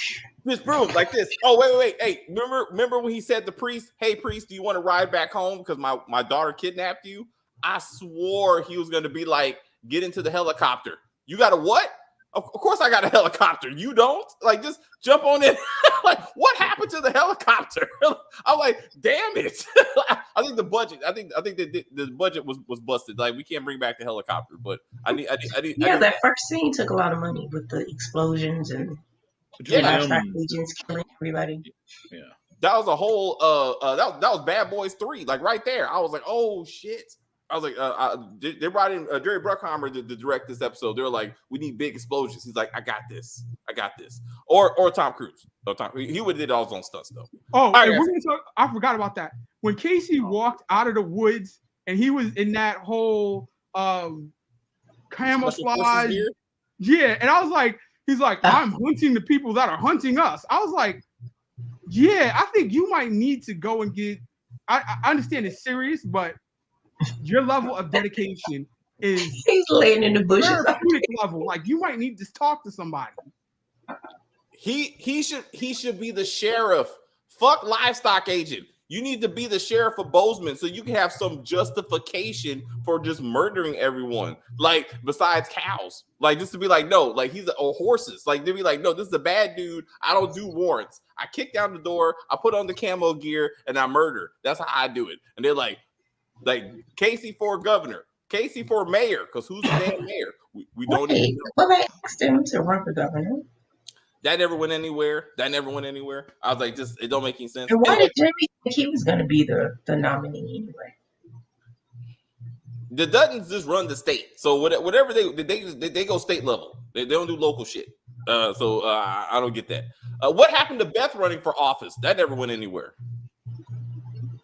S1: broom like this. Oh, wait. Hey, remember when he said to priest, "Hey, priest, do you want to ride back home because my daughter kidnapped you?" I swore he was gonna be like, "Get into the helicopter." You got a what? Of course I got a helicopter. You don't? Like, just jump on it. Like, what happened to the helicopter? I'm like, damn it. I think the budget. I think the budget was busted. Like, we can't bring back the helicopter. But I need.
S2: That first scene took a lot of money with the explosions and livestock agents killing everybody.
S3: Yeah,
S1: that was a whole. That was Bad Boys 3. Like right there, I was like, oh shit. I was like, they brought in Jerry Bruckheimer to direct this episode. They were like, we need big explosions. He's like, I got this. Or Tom Cruise. He would have did all his own stunts though.
S4: Oh, and we're gonna talk. I forgot about that. When Casey walked out of the woods and he was in that whole camouflage. Yeah, and I was like, he's like, I'm hunting the people that are hunting us. I was like, yeah, I think you might need to go and get. I understand it's serious, but your level of dedication is
S2: he's laying in the bushes
S4: level. Like you might need to talk to somebody.
S1: He should be the sheriff. Fuck livestock agent. You need to be the sheriff of Bozeman so you can have some justification for just murdering everyone. Like besides cows, like just to be like, no, like he's or horses. Like to be like, no, this is a bad dude. I don't do warrants. I kick down the door. I put on the camo gear and I murder. That's how I do it. And they're like Casey for governor, Casey for mayor, because who's the damn mayor? We don't even know.
S2: Well, they asked him to run for governor.
S1: That never went anywhere. I was like, it don't make any sense.
S2: And why did Jimmy think he was going to be the nominee anyway?
S1: The Duttons just run the state, so whatever they go state level. They don't do local shit. So I don't get that. What happened to Beth running for office? That never went anywhere.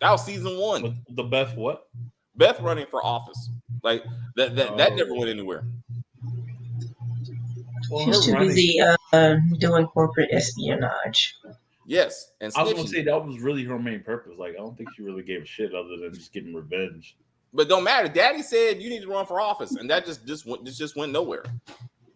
S1: That was season 1.
S3: The Beth what?
S1: Beth running for office. Like that never went anywhere.
S2: Well, she's too busy doing corporate espionage.
S1: Yes, and
S3: I was going to say that was really her main purpose. Like I don't think she really gave a shit other than just getting revenge.
S1: But don't matter. Daddy said you need to run for office, and that just went nowhere.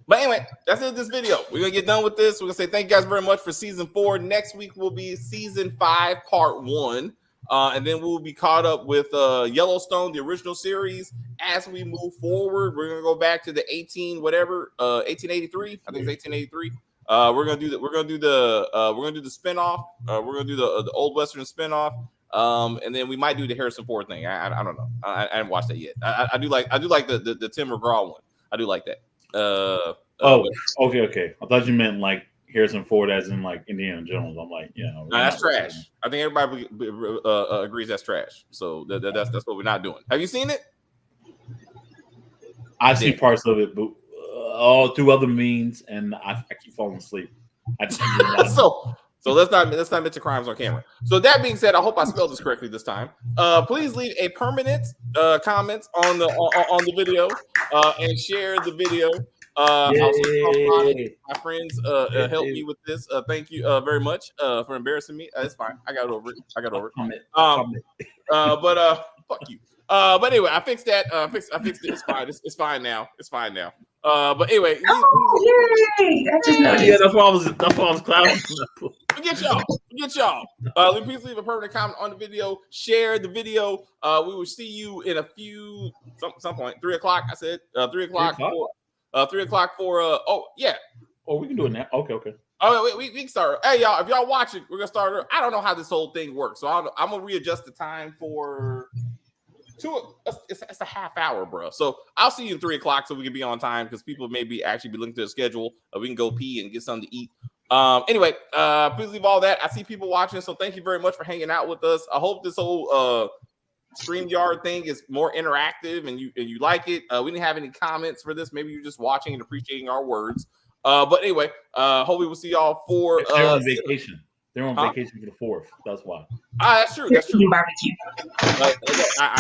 S1: But anyway, that's it. This video. We're gonna get done with this. We're gonna say thank you guys very much for season 4. Next week will be season 5, part 1, and then we'll be caught up with Yellowstone, the original series. As we move forward, we're gonna go back to the 1883. I think it's 1883. We're gonna do the spinoff. We're gonna do the old Western spinoff. And then we might do the Harrison Ford thing. I don't know. I haven't watched that yet. I do like the Tim McGraw one. I do like that.
S3: Okay. I thought you meant like Harrison Ford as in like Indiana Jones. I'm like,
S1: that's trash. I think everybody agrees that's trash. So that's what we're not doing. Have you seen it?
S3: I've seen parts of it, but through other means, and I keep falling asleep. So let's not mention crimes on camera. So that being said, I hope I spelled this correctly this time. Please leave a permanent comment on the video and share the video. My friends helped me with this. Thank you very much for embarrassing me. It's fine. I got over it. Fuck you. But anyway, I fixed that. I fixed it. It's fine. It's fine now. But anyway,
S2: yay! I just noticed.
S3: Yeah, that's why I was clouding.
S1: Forget y'all. Please leave a permanent comment on the video. Share the video. We will see you in a few some point. 3:00. I said 3:00. 3:00 for
S3: we can do it now. Okay.
S1: Oh, we can start. Hey, y'all, if y'all watch it, we're gonna start. I don't know how this whole thing works, so I'm gonna readjust the time for it's a half hour, bro. So I'll see you in 3:00 so we can be on time because people maybe actually be looking to the schedule. We can go pee and get something to eat. Anyway, please leave all that. I see people watching, so thank you very much for hanging out with us. I hope this whole StreamYard thing is more interactive and you like it. We didn't have any comments for this. Maybe you're just watching and appreciating our words. But anyway, hopefully we'll see y'all for
S3: they're on vacation. They're on vacation for the 4th. That's why.
S1: That's true. That's true.
S2: Barbecue.
S1: I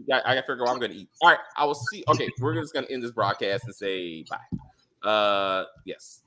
S1: gotta figure out what I'm gonna eat. All right, I will see. Okay, we're just gonna end this broadcast and say bye. Yes.